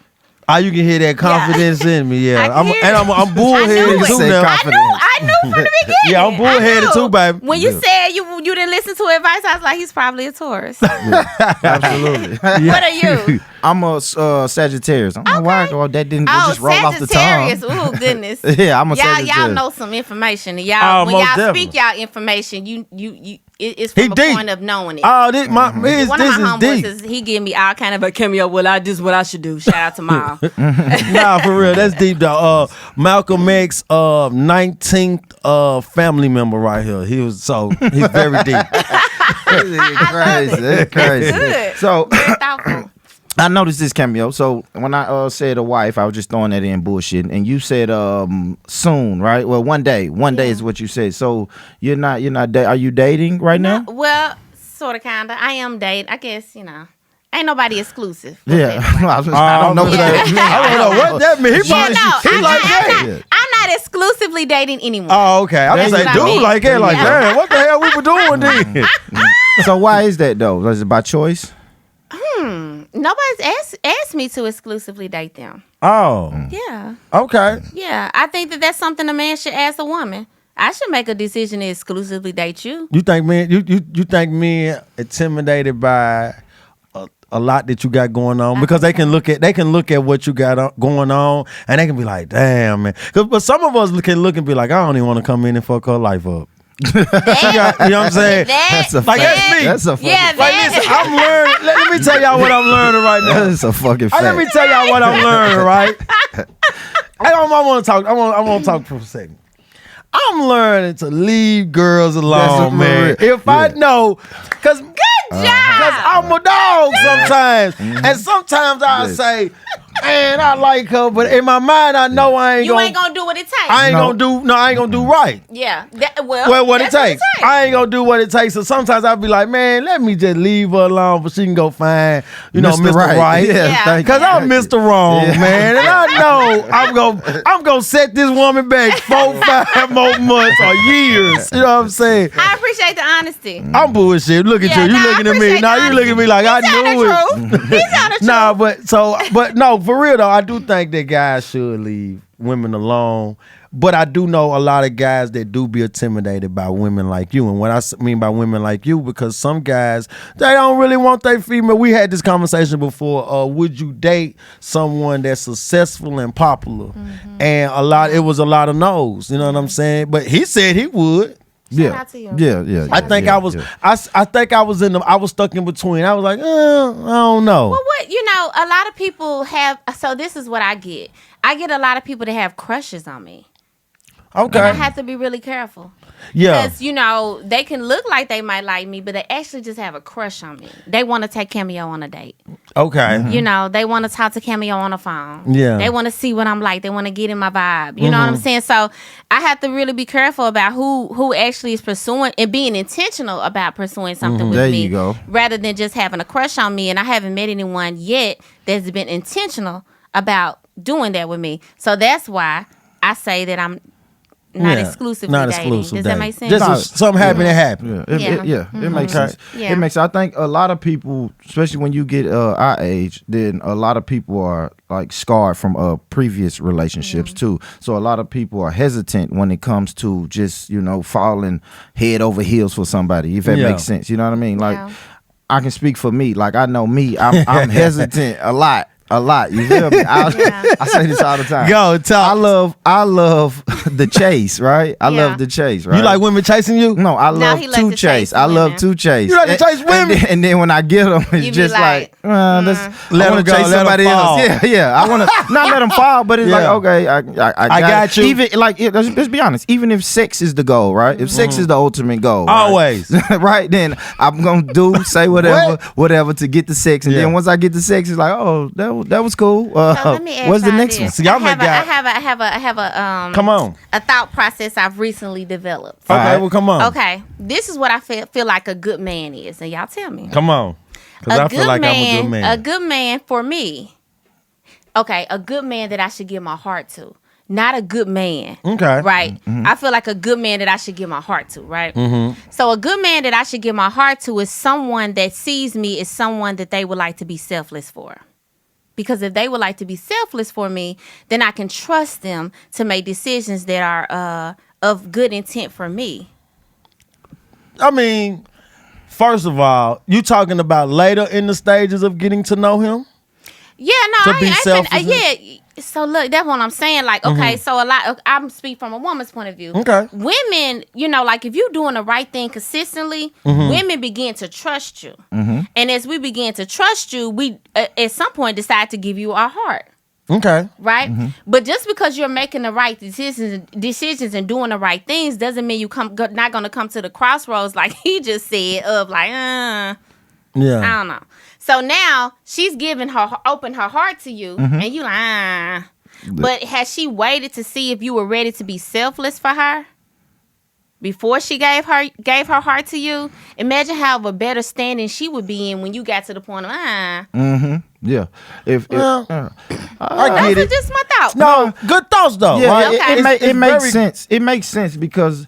Oh, you can hear that confidence in me, yeah. I can hear it. I'm bullheaded too now. I knew from the beginning. Yeah, I'm bullheaded too, baby. When you said you didn't listen to advice, I was like, he's probably a Taurus. Absolutely. What are you? I'm a Sagittarius. I don't know why that didn't just roll off the tongue. Sagittarius. Oh goodness. Yeah, I'm a Sagittarius. Y'all know some information. Y'all when most y'all definitely. speak y'all information, it's from a deep. point of knowing it. Oh, this One of my is homeboys deep. he give me all kind of a cameo. Well, this is what I should do. Shout out to Miles. Nah, for real, that's deep though. Malcolm X, 19th family member right here. He's very deep. That's crazy. Good. So Very thoughtful. I noticed this cameo. So when I said a wife, I was just throwing that in bullshit. And you said soon, right? Well, one day is what you said. So you're not. Are you dating right now? Well, sort of, kind of. I am dating. I guess ain't nobody exclusive. Yeah, I don't know what that means. I don't know what that means. I'm not exclusively dating anyone. Oh, okay. I was That's like, what I mean. dude, like that, like, damn, what the hell we were doing then? So why is that though? Is it by choice? Nobody's asked me to exclusively date them. Oh, Yeah. okay. Yeah. I think that's something a man should ask a woman. I should make a decision to exclusively date you. You think men? You think men intimidated by a lot that you got going on because they can look at what you got going on and they can be like, damn, man. But some of us can look and be like, I don't even want to come in and fuck her life up. You know what I'm saying? That's a Like, fact. that's me. That's a fucking Yeah, fact. Like, listen, I'm learning. Let me tell y'all what I'm learning right now. That's a fucking fact. Let me tell y'all what I'm learning, right? I want to talk. I want to talk for a second. I'm learning to leave girls alone, man. If I know, cause I'm a dog sometimes, and sometimes I say, man, I like her, but in my mind I know I ain't You ain't gonna do what it takes. I ain't gonna do right. Yeah. Well, what it takes. I ain't gonna do what it takes. So sometimes I'll be like, man, let me just leave her alone, but she can go find, Mr. Right. Yeah. Cause I'm Mr. Wrong, man, and I know I'm gonna set this woman back 4-5 more months or years. You know what I'm saying? I appreciate the honesty. I'm bullshit. Look at you. You looking at me. Now you looking at me like I knew it. He's telling the truth. Nah, but no, for real though, I do think that guys should leave women alone. But I do know a lot of guys that do be intimidated by women like you. And what I mean by women like you, because some guys, they don't really want their female. We had this conversation before. Would you date someone that's successful and popular? Mm-hmm. And it was a lot of no's. You know what I'm saying? But he said he would. Shout out to you. Yeah. I think I was. Yeah. I think I was I was stuck in between. I was like, I don't know. Well, a lot of people have. So this is what I get. I get a lot of people that have crushes on me. Okay. And I have to be really careful. Yeah. Because, they can look like they might like me, but they actually just have a crush on me. They want to take Cameo on a date. Okay. Mm-hmm. They want to talk to Cameo on the phone. Yeah. They want to see what I'm like. They want to get in my vibe. You know what I'm saying? So I have to really be careful about who actually is pursuing and being intentional about pursuing something with There me. you go. Rather than just having a crush on me. And I haven't met anyone yet that's been intentional about doing that with me. So that's why I say that I'm not exclusively dating. Does that make sense? Just something happened, it happened. It makes sense. Yeah. It makes. I think a lot of people, especially when you get our age, then a lot of people are like scarred from previous relationships too. So a lot of people are hesitant when it comes to just falling head over heels for somebody. If that makes sense, you know what I mean? Like I can speak for me. Like I know me. I'm hesitant a lot. You feel me? I say this all the time. Go talk. I love the chase, right? I love the chase, right? You like women chasing you? No, I love he likes to to chase. chase I love women. to chase. You like to chase women? And then when I get them, it's You be just like, I Let want 'em to go, chase let 'em somebody fall. else. Yeah. I want to not let them fall, but it's like, okay, I got you. Even let's be honest. Even if sex is the goal, right? If sex is the ultimate goal, right? Always. right? Then I'm gonna say whatever to get the sex, and then once I get the sex, it's like, oh, that was cool. So let me ask What's the y'all next this. one? See, y'all I make guys- have a Come on. a thought process I've recently developed. Okay, right. well, come on. Okay, this is what I feel like a good man is, and y'all tell me. Come on. Because I feel like I'm a good man. A good man for me. Okay, a good man that I should give my heart to. Not a good man. Okay. Right? I feel like a good man that I should give my heart to, right? So a good man that I should give my heart to is someone that sees me as someone that they would like to be selfless for. Because if they would like to be selfless for me, then I can trust them to make decisions that are of good intent for me. I mean, first of all, you talking about later in the stages of getting to know him? Yeah, no, To be selfless? yeah. So look, that's what I'm saying. Like, okay, so a lot. I'm speak from a woman's point of view. Okay. Women, like if you're doing the right thing consistently, women begin to trust you, and as we begin to trust you, we at some point decide to give you our heart. Okay. Right? But just because you're making the right decisions and doing the right things doesn't mean not going to come to the crossroads like he just said of like, Yeah. I don't know. So now she's opened her heart to you, and you like, But has she waited to see if you were ready to be selfless for her before she gave her heart to you? Imagine how of a better standing she would be in when you got to the point of Yeah. I get it. Just my thought. No, good thoughts though. Yeah, right? it makes sense. It makes sense because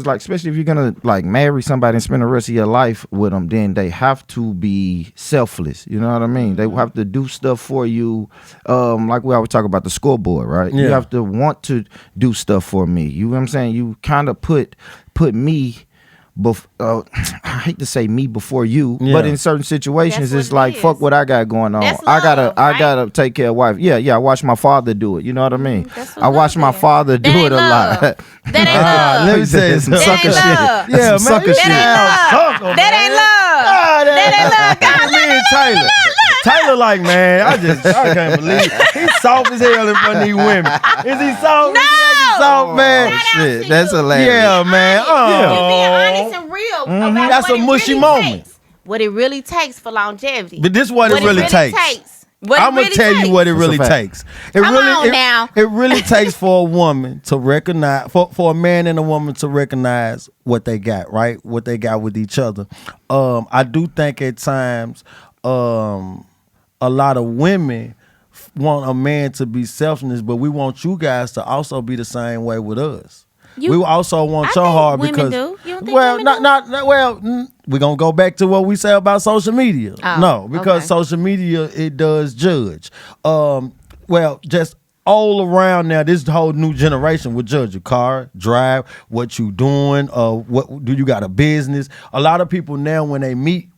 like especially if you're gonna like marry somebody and spend the rest of your life with them, then they have to be selfless. You know what I mean? They have to do stuff for you. Like we always talk about the scoreboard, right? Yeah. You have to want to do stuff for me. You know what I'm saying? You kind of put me I hate to say me before you, Yeah. but in certain situations, That's it's what it like, is. fuck what I got going on. That's I love, right? gotta take care of wife. Yeah, I watched my father do it. You know what I mean? That's what I watched love my is. father do That it ain't a love. lot. That ain't love. let me say some that sucker ain't shit. love. That's some sucker That ain't shit. love. That ain't love. That ain't love. Me and Taylor. Taylor, like, man, I can't believe it. He's soft as hell in front of these women. Is he soft? No. Is he soft, man? Shout out Shit, to that's you. hilarious. Yeah, man. You being Oh. honest and real about That's what a it mushy really moment. takes. What it really takes for longevity. But this what it really takes. What I'm it gonna tell takes. you what it really fact. takes. It Come on now. It really takes for a woman to recognize, for a man and a woman to recognize what they got, right? What they got with each other. I do think at times, a lot of women want a man to be selfless, but we want you guys to also be the same way with us. We also want I your think heart women because do. You don't think well, women do? we're gonna go back to what we say about social media. Oh, No, because okay. social media it does judge. Just all around now, this whole new generation will judge your car, drive, what you doing, what do you got a business. A lot of people now when they meet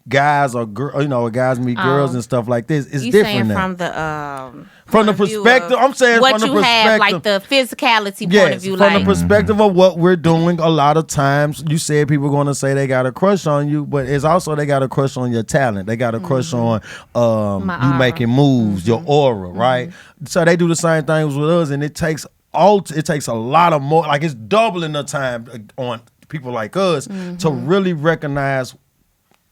guys or guys meet girls and stuff like this, it's You different saying now. from From the the point of view perspective, of I'm saying what from the you have, perspective, like the physicality point yes, of view, from like the perspective of what we're doing, a lot of times you said people going to say they got a crush on you, but it's also they got a crush on your talent. They got a crush on My you aura. making moves, your aura, right? So they do the same things with us, and it takes a lot of more, like it's doubling the time on people like us to really recognize.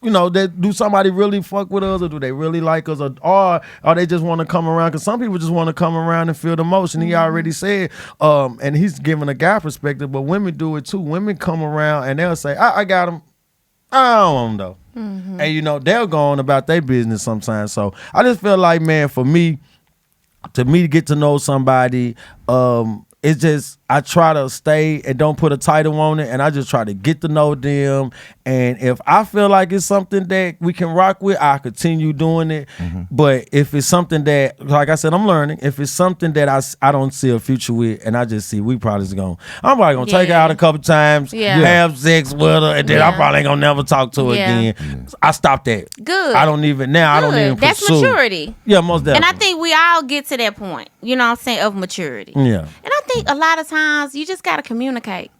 Do somebody really fuck with us, or do they really like us, or they just want to come around? Because some people just want to come around and feel the motion. He already said, and he's giving a guy perspective, but women do it too. Women come around and they'll say, I got him. I don't want him though. And they'll go on about their business sometimes. So I just feel like, man, for me to get to know somebody, it's just I try to stay and don't put a title on it, and I just try to get to know them. And if I feel like it's something that we can rock with, I continue doing it. But if it's something that, like I said, I'm learning. If it's something that I don't see a future with, and I just see I'm probably gonna take her out a couple times, have sex with her, and then I probably ain't gonna never talk to her again. I stopped that. Good. I don't even pursue. That's maturity. Yeah, most definitely. And I think we all get to that point, you know what I'm saying, of maturity. Yeah. And I think a lot of times you just got to communicate.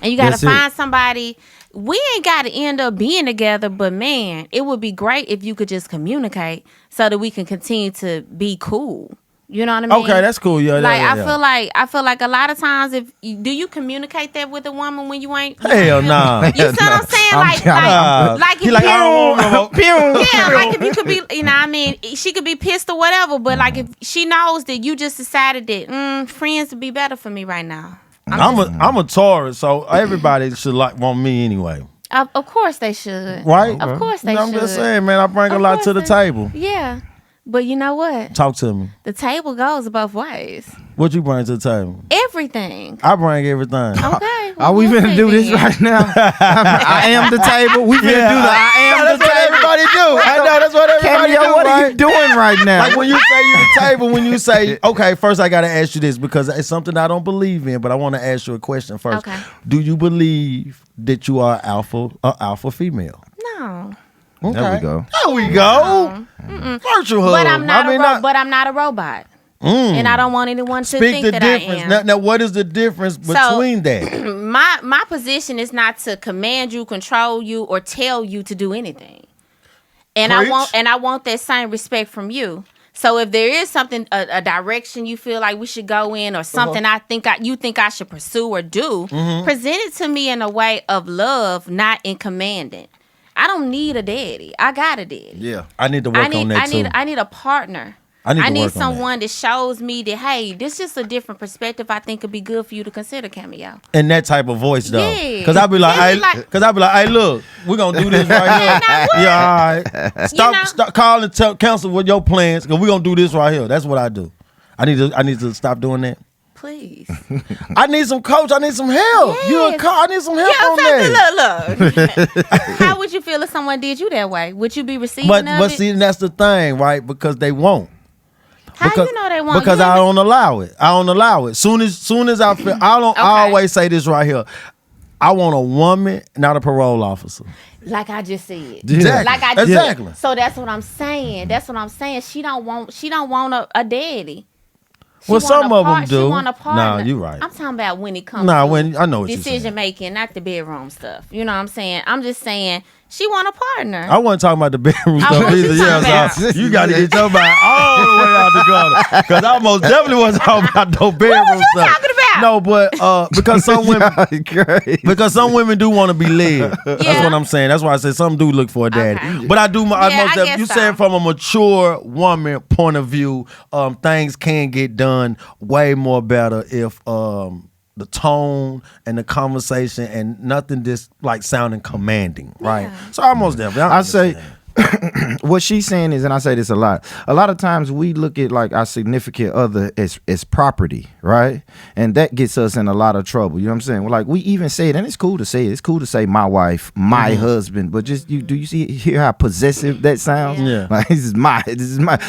And you got to That's it. find somebody. We ain't got to end up being together, but man, it would be great if you could just communicate so that we can continue to be cool. You know what I mean? Okay, that's cool. Yeah, Like yeah. I feel like a lot of times do you communicate that with a woman when you ain't? Hell nah. You see what I'm saying? Like if He like, I don't want no more. yeah, like if you could be, you know what I mean, she could be pissed or whatever, but like if she knows that you just decided that friends would be better for me right now. I'm a Taurus, so everybody should want me anyway. Of course they should. Right? Of course they I'm should. just saying, man, I bring a Of lot course to the they- table. Yeah. But you know what? Talk to me. The table goes both ways. What you bring to the table? Everything. I bring everything. Okay. Are we we'll finna see do this then. right now? I am the table. We finna do the I am That's the what table. everybody do. I know that's what everybody Cameo, do. what are you right? doing right now? Like when you say you the table, when you say, okay, first I gotta ask you this because it's something I don't believe in, but I want to ask you a question first. Okay. Do you believe that you are alpha female? No. Okay. There we go. There we go. Virtual hug. But I'm not not but I'm not a robot. And I don't want anyone to Speak think the that difference. I am. Now, what is the difference between that? My position is not to command you, control you, or tell you to do anything. And Preach. I want that same respect from you. So if there is something, a direction you feel like we should go in, or something you think I should pursue or do, present it to me in a way of love, not in commanding. I don't need a daddy. I got a daddy. Yeah. I need to work on that too. I need a partner. I need to I need work on that. someone that shows me that, hey, this is a different perspective I think would be good for you to consider, Cameo. In that type of voice though. Yeah. Because I'll be like, hey, look, we're gonna do this right here. now what? Yeah, all right. Stop know? calling and cancel with your plans, because we're gonna do this right here. That's what I do. I need to stop doing that. Please. I need some coach. I need some help. Yes. I need some help on that. Look. How would you feel if someone did you that way? Would you be receiving But of it? see, that's the thing, right? Because they won't. How you know they won't? Because You I haven't- don't allow it. I don't allow it. Soon as I feel, I Okay. always say this right here. I want a woman, not a parole officer. Like I just said. Exactly. Like I just Exactly. So that's what I'm saying. That's what I'm saying. She don't want a daddy. She Well, want some a of them do. She want a partner. Nah, you right. I'm talking about when it comes Nah, to when I know what you're saying. decision making, not the bedroom stuff. You know what I'm saying? I'm just saying she want a partner. I wasn't talking about the bedroom stuff what you either. talking Yeah, about? so you got to get your mind all the way out the gutter. Because I most definitely wasn't talking about no bedroom What was you stuff. talking about? No, but because some women, because some women do want to be led. That's Yeah. what I'm saying. That's why I said some do look for a daddy. Okay. But I do. I Yeah, most I definitely. guess You so. saying from a mature woman point of view, things can get done way more better if the tone and the conversation and nothing just like sounding commanding, right? Yeah. So I most definitely. I say what she's saying is, and I say this a lot of times we look at like our significant other as property, right? And that gets us in a lot of trouble. You know what I'm saying? Like we even say it, and it's cool to say it. It's cool to say my wife, my husband, but just do you hear how possessive that sounds? Yeah. Like this is my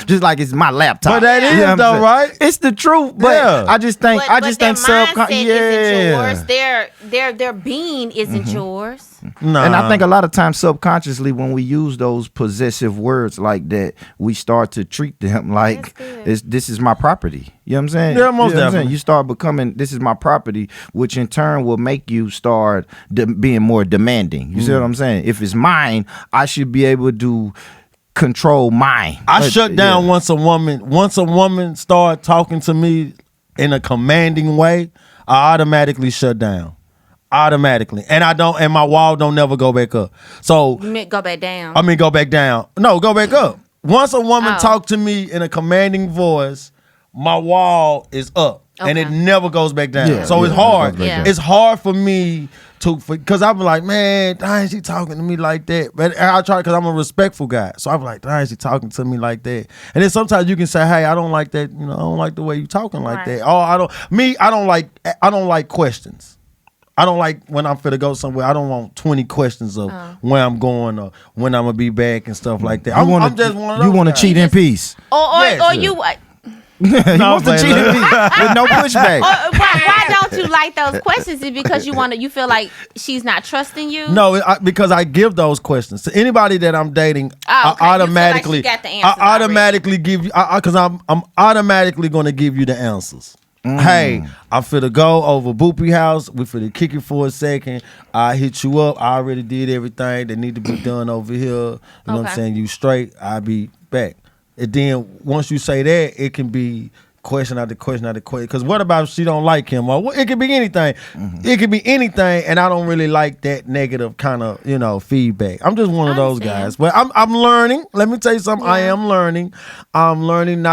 just like it's my laptop. But that is You know what I'm though, saying? right? It's the truth, but Yeah. I just think But their mindset isn't yours. yeah. Their being isn't yours. Nah. And I think a lot of times subconsciously when we use those possessive words like that, we start to treat them like this is my property. You know what I'm saying? Yeah, most You know what I'm saying? definitely. You start becoming this is my property, which in turn will make you start being more demanding. You see what I'm saying? If it's mine, I should be able to control mine. I shut down once a woman start talking to me in a commanding way, I automatically shut down. Automatically. And my wall don't never go back up. So You meant go back down. I mean go back down. No, go back up. Once a woman Oh. talk to me in a commanding voice, my wall is up. And it Okay. never goes back down. Yeah, So it's yeah, hard. it goes back down. It's hard for me because I'm like, man, dang, she talking to me like that. But I try because I'm a respectful guy. So I'm like, dang, she talking to me like that. And then sometimes you can say, hey, I don't like that. You know, I don't like the way you talking like Right. that. Oh, I don't like questions. I don't like when I'm finna go somewhere. I don't want 20 questions of where I'm going or when I'm gonna be back and stuff like that. I'm just one of those You want to guys. cheat in peace. or Yes. you He wants to man, cheat in look. peace with no pushback. why don't you like those questions? Is it because you feel like she's not trusting you? No, because I give those questions to anybody that I'm dating. Oh, okay. I You feel like automatically, she got the answers I automatically give you because I'm automatically going to give you the answers. Hey, I'm finna go over Boopy house. We finna kick it for a second. I hit you up. I already did everything that need to be done over here. You know what I'm Okay. saying? You straight. I'll be back. And then once you say that, it can be question after question after question. Because what about if she don't like him? Or it could be anything. It could be anything, and I don't really like that negative kind of feedback. I'm just one of those understand. guys. But I'm learning. Let me tell you something. I Yeah. am learning. I'm learning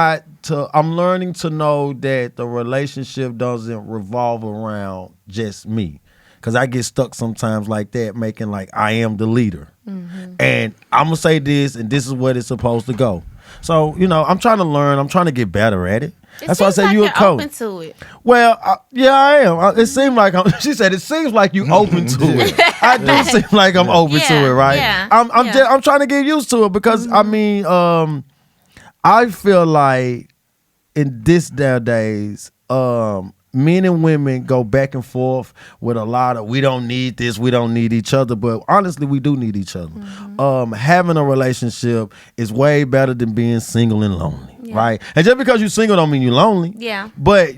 to know that the relationship doesn't revolve around just me. Cause I get stuck sometimes like that, making like I am the leader. And I'm gonna say this, and this is what it's supposed to go. So, I'm trying to learn. I'm trying to get better at it. That's why I say like you a you're coach. open to it. Well, yeah, I am. It seems like she said. It seems like you open to it. I do seem like I'm open to Yeah, it, right? yeah, I'm trying to get used to it because I mean, I feel like in this nowadays, men and women go back and forth with a lot of we don't need this, we don't need each other, but honestly we do need each other. Having a relationship is way better than being single and lonely, right? And just because you're single don't mean you're lonely. Yeah. But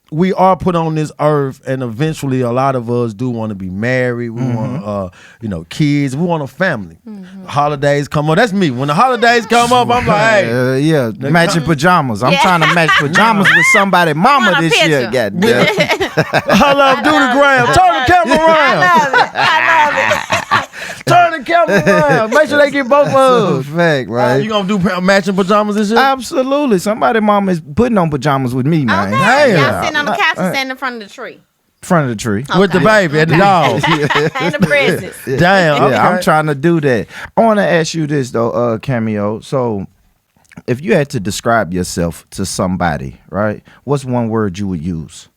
we are put on this earth, and eventually a lot of us do want to be married. We want kids. We want a family. Holidays come up. That's me. When the holidays come up, I'm like, hey, Matching pajamas. I'm trying to match pajamas with somebody mama want a this year. picture. Goddamn. I love do the gram. Turn the camera around. I love it. Turn the camera around. Make sure they get both of us. Fact, right? You gonna do matching pajamas this year? Absolutely. Somebody mama is putting on pajamas with me, man. Okay. Hey. Y'all sitting on the couch and standing in front of the tree. Front of the tree. With the baby and the dog. And the presents. Damn. Okay. Yeah, I'm trying to do that. I want to ask you this though, Cameo. So, if you had to describe yourself to somebody, right? What's one word you would use?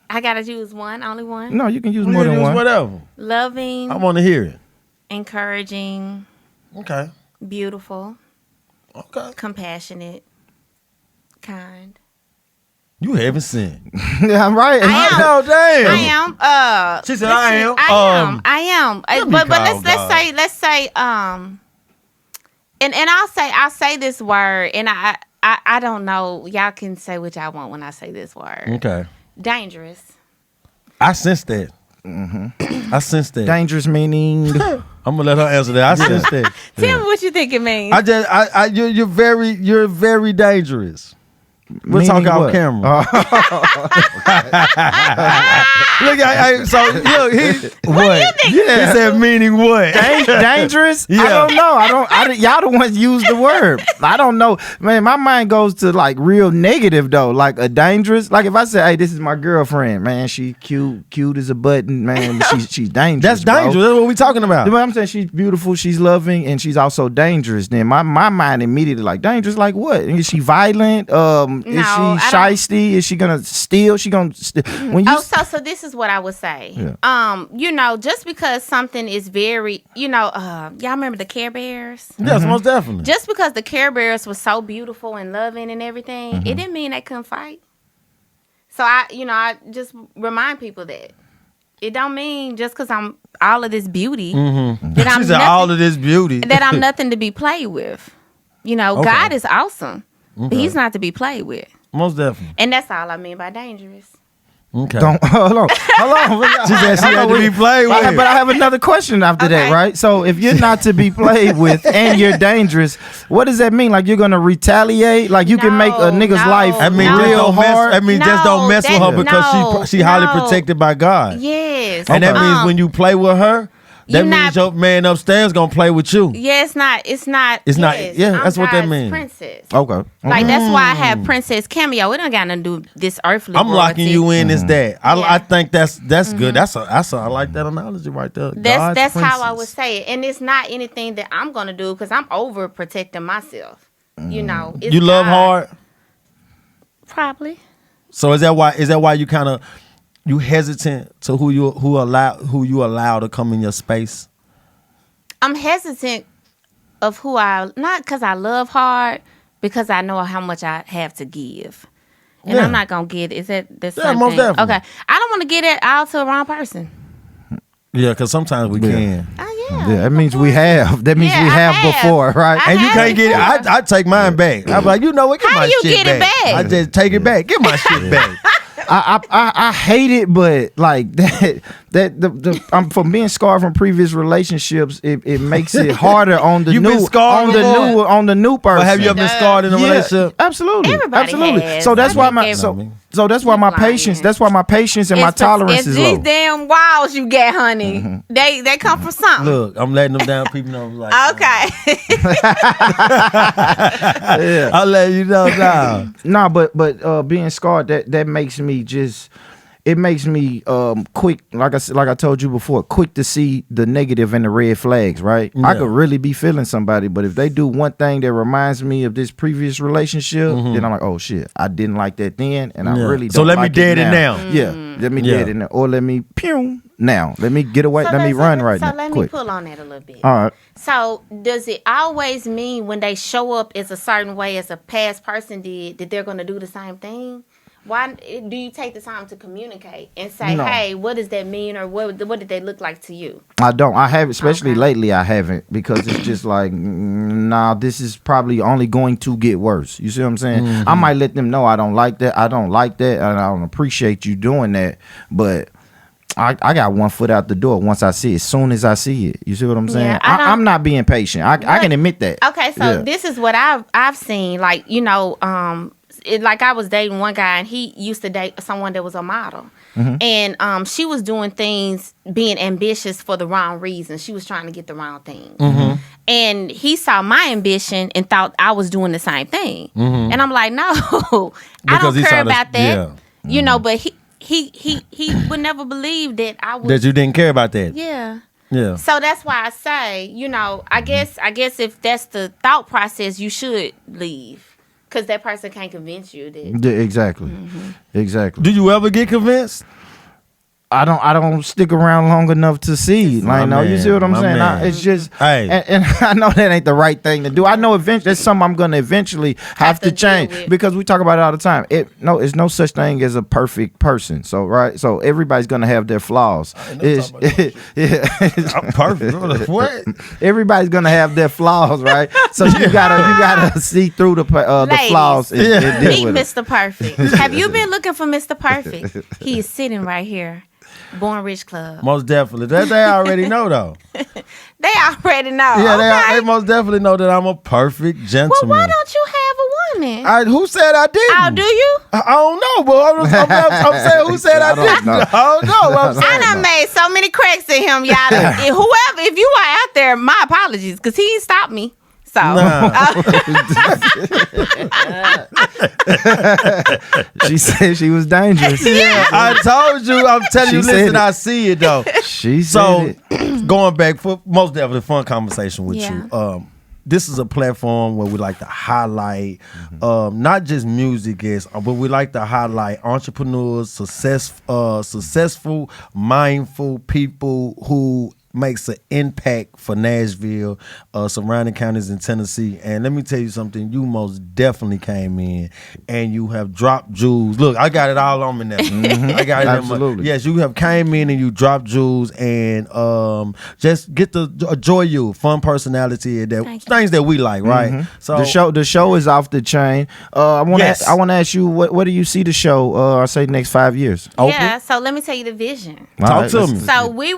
I gotta use one, only one. No, you can use We more can than use one. whatever. Loving, I want to hear it. encouraging, Okay. beautiful, Okay. compassionate, kind. You haven't seen. Yeah, I'm right. I know, damn. I am. She said, I am. I am. But let's say and I'll say this word, and I don't know. Y'all can say what y'all want when I say this word. Okay. Dangerous. I sense that. I sense that. Dangerous meaning. I'm gonna let her answer that. I sense that. Tell me what you think it means. You're very dangerous. We'll Meaning talk off what? camera. Look, look, what? Yeah. He said, meaning what? Dangerous? Yeah. I don't know. Y'all the ones use the word. I don't know. Man, my mind goes to like real negative though. Like a dangerous. Like if I say, hey, this is my girlfriend, man, she cute as a button, man. She's dangerous. That's dangerous. That's what we talking about. But I'm saying she's beautiful, she's loving, and she's also dangerous. Then my mind immediately like dangerous. Like what? Is she violent? Is she shiesty? Is she gonna steal? When you so this is what I would say. Yeah. Just because something is very, y'all remember the Care Bears? Yes, most definitely. Just because the Care Bears was so beautiful and loving and everything, it didn't mean they couldn't fight. So I just remind people that it don't mean just because I'm all of this beauty that I'm nothing, all of this beauty that I'm nothing to be played with. Okay. God is awesome, but He's not to be played with. Most definitely. And that's all I mean by dangerous. Okay. Hold on. She said she had to be played with. But I have another question after that, right? So if you're not to be played with and you're dangerous, what does that mean? Like you're gonna retaliate? Like you can make a nigga's life real hard? That means just don't mess with her because she highly protected by God. Yes. And that means when you play with her, that means your man upstairs gonna play with you. Yeah, it's not. Yeah, that's what that means. Princess. Okay. Like that's why I have Princess Cameo. It don't got nothing to do with this earthly. I'm locking you in as that. Yeah. I think that's good. I like that analogy right there. That's how I would say it, and it's not anything that I'm gonna do because I'm over protecting myself. It's you love hard. Probably. So is that why you kind of you hesitant to who you allow to come in your space? I'm hesitant of not because I love hard, because I know how much I have to give. And I'm not gonna get it. Is that the same most thing? definitely. Okay. I don't want to get it all to the wrong person. Yeah, because sometimes we can. Oh yeah. Yeah, that means we have. That means we have before, right? And you can't get it. I take mine back. I'm like, get my How you shit get it back? I just take it back. Get my shit back. I hate it, but like I'm from being scarred from previous relationships. It makes it harder on the on the new person. But have you ever been scarred in a relationship? Absolutely, Everybody absolutely. has. So that's why my Lying. patience. That's why my patience and my tolerance is low. These damn walls you get, honey. They come from something. Look, I'm letting them down. People know. Like, okay. Yeah. I'll let you know now. Nah, but being scarred that makes me just. It makes me quick, like I told you before, quick to see the negative and the red flags, right? Yeah. I could really be feeling somebody, but if they do one thing that reminds me of this previous relationship, then I'm like, oh shit, I didn't like that then, and I really don't. So let me like dead it now. Yeah, let me dead it now, or let me pew now. Let me get away. Let me run right now. So let me pull on that a little bit. All right. So does it always mean when they show up as a certain way as a past person did that they're going to do the same thing? Why do you take the time to communicate and say, hey, what does that mean, or what did they look like to you? I don't. I haven't, especially lately I haven't, because it's just like, nah, this is probably only going to get worse. You see what I'm saying? I might let them know I don't like that, and I don't appreciate you doing that, but I got one foot out the door once I see it, as soon as I see it. You see what I'm saying? Yeah, I'm not being patient. I can admit that. Okay, so this is what I've seen, like, like I was dating one guy, and he used to date someone that was a model. And she was doing things, being ambitious for the wrong reasons. She was trying to get the wrong thing. And he saw my ambition and thought I was doing the same thing. And I'm like, no, I don't care about that. But he would never believe that I would. That you didn't care about that. Yeah. Yeah. So that's why I say, I guess if that's the thought process, you should leave. Because that person can't convince you that. Yeah, exactly. Exactly. Do you ever get convinced? I don't stick around long enough to see. Like, no, you see what I'm saying? It's just, and I know that ain't the right thing to do. I know eventually that's something I'm gonna eventually have to change because we talk about it all the time. It's no such thing as a perfect person. So so everybody's gonna have their flaws. I'm perfect. What? Everybody's gonna have their flaws, right? So you gotta see through the flaws and deal with Mr. Perfect. Have you been looking for Mr. Perfect? He is sitting right here. Born Rich Club. Most definitely. That they already know though. They already know. Yeah, they most definitely know that I'm a perfect gentleman. Well, why don't you have a woman? Who said I didn't? Oh, do you? I don't know, but I'm saying who said I didn't? I don't know. I done made so many cracks in him, y'all. Whoever, if you are out there, my apologies, because he ain't stopped me. So she said she was dangerous. Yeah, I told you. I'm telling you. Listen, I see it though. She said it. Going back for most definitely fun conversation with you. This is a platform where we like to highlight not just music guests, but we like to highlight entrepreneurs, successful, mindful people who makes an impact for Nashville, surrounding counties in Tennessee. And let me tell you something, you most definitely came in and you have dropped jewels. Look, I got it all on me now. I got it. Absolutely. Yes, you have came in and you dropped jewels and just get to enjoy you, fun personality, and things that we like, right? So the show is off the chain. I want to ask you, what do you see the show? I say next 5 years. Yeah. So let me tell you the vision. Talk to me. So they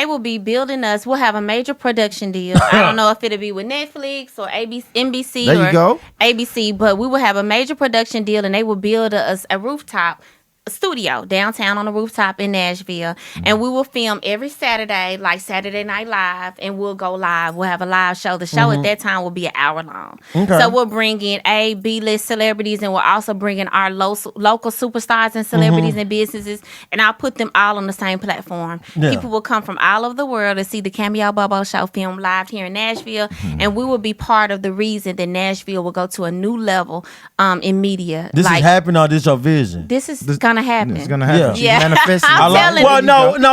will be building us. We'll have a major production deal. I don't know if it'll be with Netflix or NBC or ABC, but we will have a major production deal, and they will build us a rooftop studio downtown on the rooftop in Nashville, and we will film every Saturday, like Saturday Night Live, and we'll go live. We'll have a live show. The show at that time will be an hour long. So we'll bring in A, B-list celebrities, and we'll also bring in our local superstars and celebrities and businesses, and I'll put them all on the same platform. People will come from all over the world to see the Cameo Bobo show filmed live here in Nashville, and we will be part of the reason that Nashville will go to a new level in media. This is happening, or this your vision? This is gonna happen. It's gonna happen. Yeah. Manifesting. I'm telling you. Well,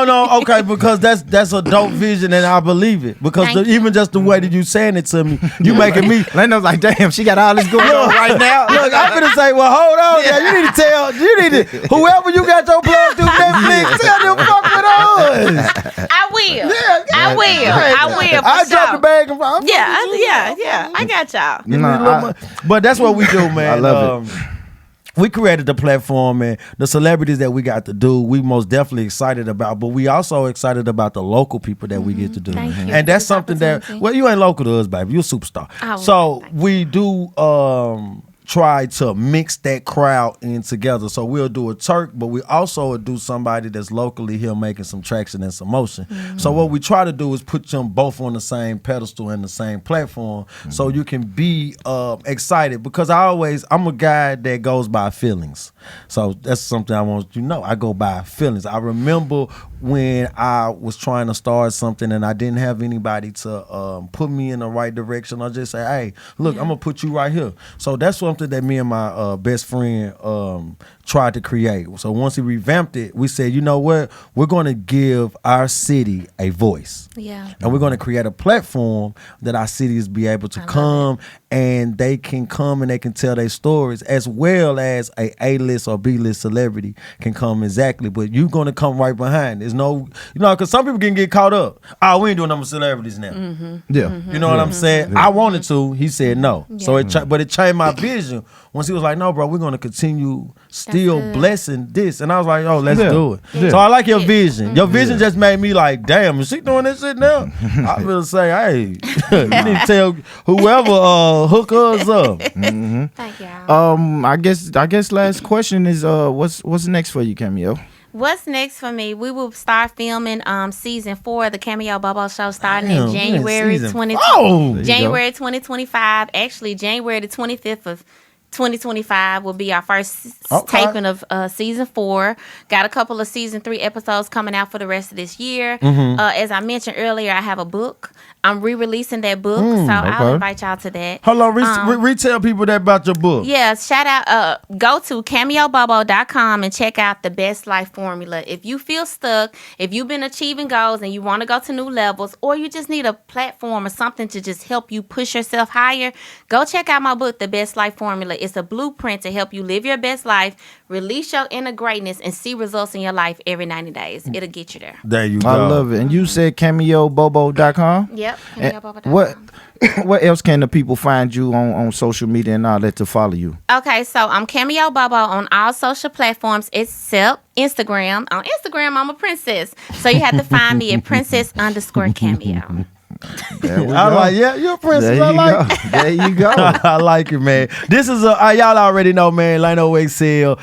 no, okay, because that's a dope vision, and I believe it. Because even just the way that you saying it to me, you making me. Lenno's like, damn, she got all this going on right now. Look, I'm gonna say, well, hold on, now. You need to whoever you got your plug through Netflix, tell them fuck with us. I will. I dropped the bag and Yeah. I got y'all. But that's what we do, man. I love it. We created the platform, and the celebrities that we got to do, we most definitely excited about, but we also excited about the local people that we get to do. And that's something that, well, you ain't local to us, baby. You're a superstar. So we do try to mix that crowd in together. So we'll do a Turk, but we also would do somebody that's locally here making some traction and some motion. So what we try to do is put them both on the same pedestal and the same platform, so you can be excited. Because I'm a guy that goes by feelings. So that's something I want you to know. I go by feelings. I remember when I was trying to start something and I didn't have anybody to put me in the right direction. I just say, hey, look, I'm gonna put you right here. So that's something that me and my best friend tried to create. So once he revamped it, we said, you know what? We're going to give our city a voice. Yeah. And we're going to create a platform that our cities be able to come and they can come and they can tell their stories, as well as a A-list or B-list celebrity can come exactly. But you're going to come right behind. There's no, because some people can get caught up. Oh, we ain't doing number celebrities now. Yeah. You know what I'm saying? Yeah. I wanted to. He said no. Yeah. So but it changed my vision once he was like, no, bro, we're going to continue still blessing this. And I was like, oh, let's do it. Yeah. So I like your vision. Your vision just made me like, damn, is she doing this shit now? I will say, hey, you need to tell whoever hook us up. Thank y'all. I guess last question is what's next for you, Cameo? What's next for me? We will start filming season 4 of the Cameo Bobo show starting in January 2025. Actually, January the 25th of 2025 will be our first taping of season 4. Got a couple of season 3 episodes coming out for the rest of this year. As I mentioned earlier, I have a book. I'm re-releasing that book, so I'll invite y'all to that. Hold on, retell people that about your book. Yeah, shout out. Go to cameobobo.com and check out the Best Life Formula. If you feel stuck, if you've been achieving goals and you want to go to new levels, or you just need a platform or something to just help you push yourself higher, go check out my book, The Best Life Formula. It's a blueprint to help you live your best life, release your inner greatness, and see results in your life every 90 days. It'll get you there. There you go. I love it. And you said cameobobo.com? Yep. What else can the people find you on social media and all that to follow you? Okay, so I'm Cameo Bobo on all social platforms except Instagram. On Instagram, I'm a princess. So you have to find me at princess_cameo. You're a princess. I like it. There you go. I like it, man. This is y'all already know, man. Lino Excel.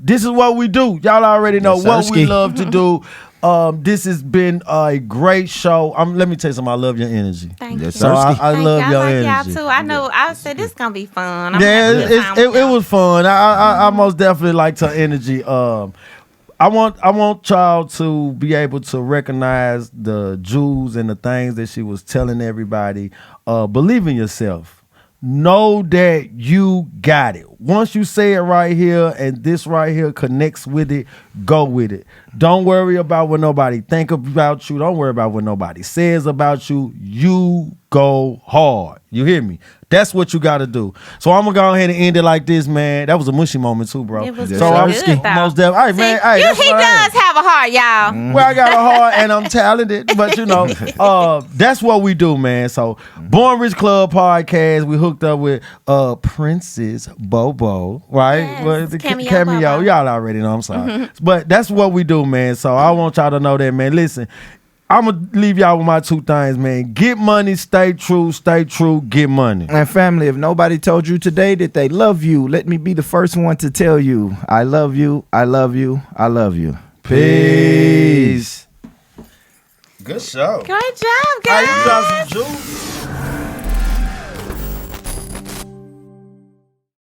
This is what we do. Y'all already know what we love to do. This has been a great show. Let me tell you something. I love your energy. Thank you. So I love your energy. Y'all too. I know. I said this gonna be fun. It was fun. I most definitely liked her energy. I want y'all to be able to recognize the jewels and the things that she was telling everybody. Believe in yourself. Know that you got it. Once you say it right here and this right here connects with it, go with it. Don't worry about what nobody think about you. Don't worry about what nobody says about you. You go hard. You hear me? That's what you got to do. So I'm going to go ahead and end it like this, man. That was a mushy moment too, bro. It was so I'm most definitely. All right, man. Hey, he does have a heart, y'all. Well, I got a heart and I'm talented, but that's what we do, man. So Born Rich Club podcast, we hooked up with Princess Bobo, right? Yes, Well, the Cameo Bobo. Y'all already know, I'm sorry. But that's what we do, man. So I want y'all to know that, man. Listen, I'm going to leave y'all with my 2 things, man. Get money, stay true, get money. And family, if nobody told you today that they love you, let me be the first one to tell you, I love you, I love you, I love you. Peace. Good show. Great job, guys. You got some juice.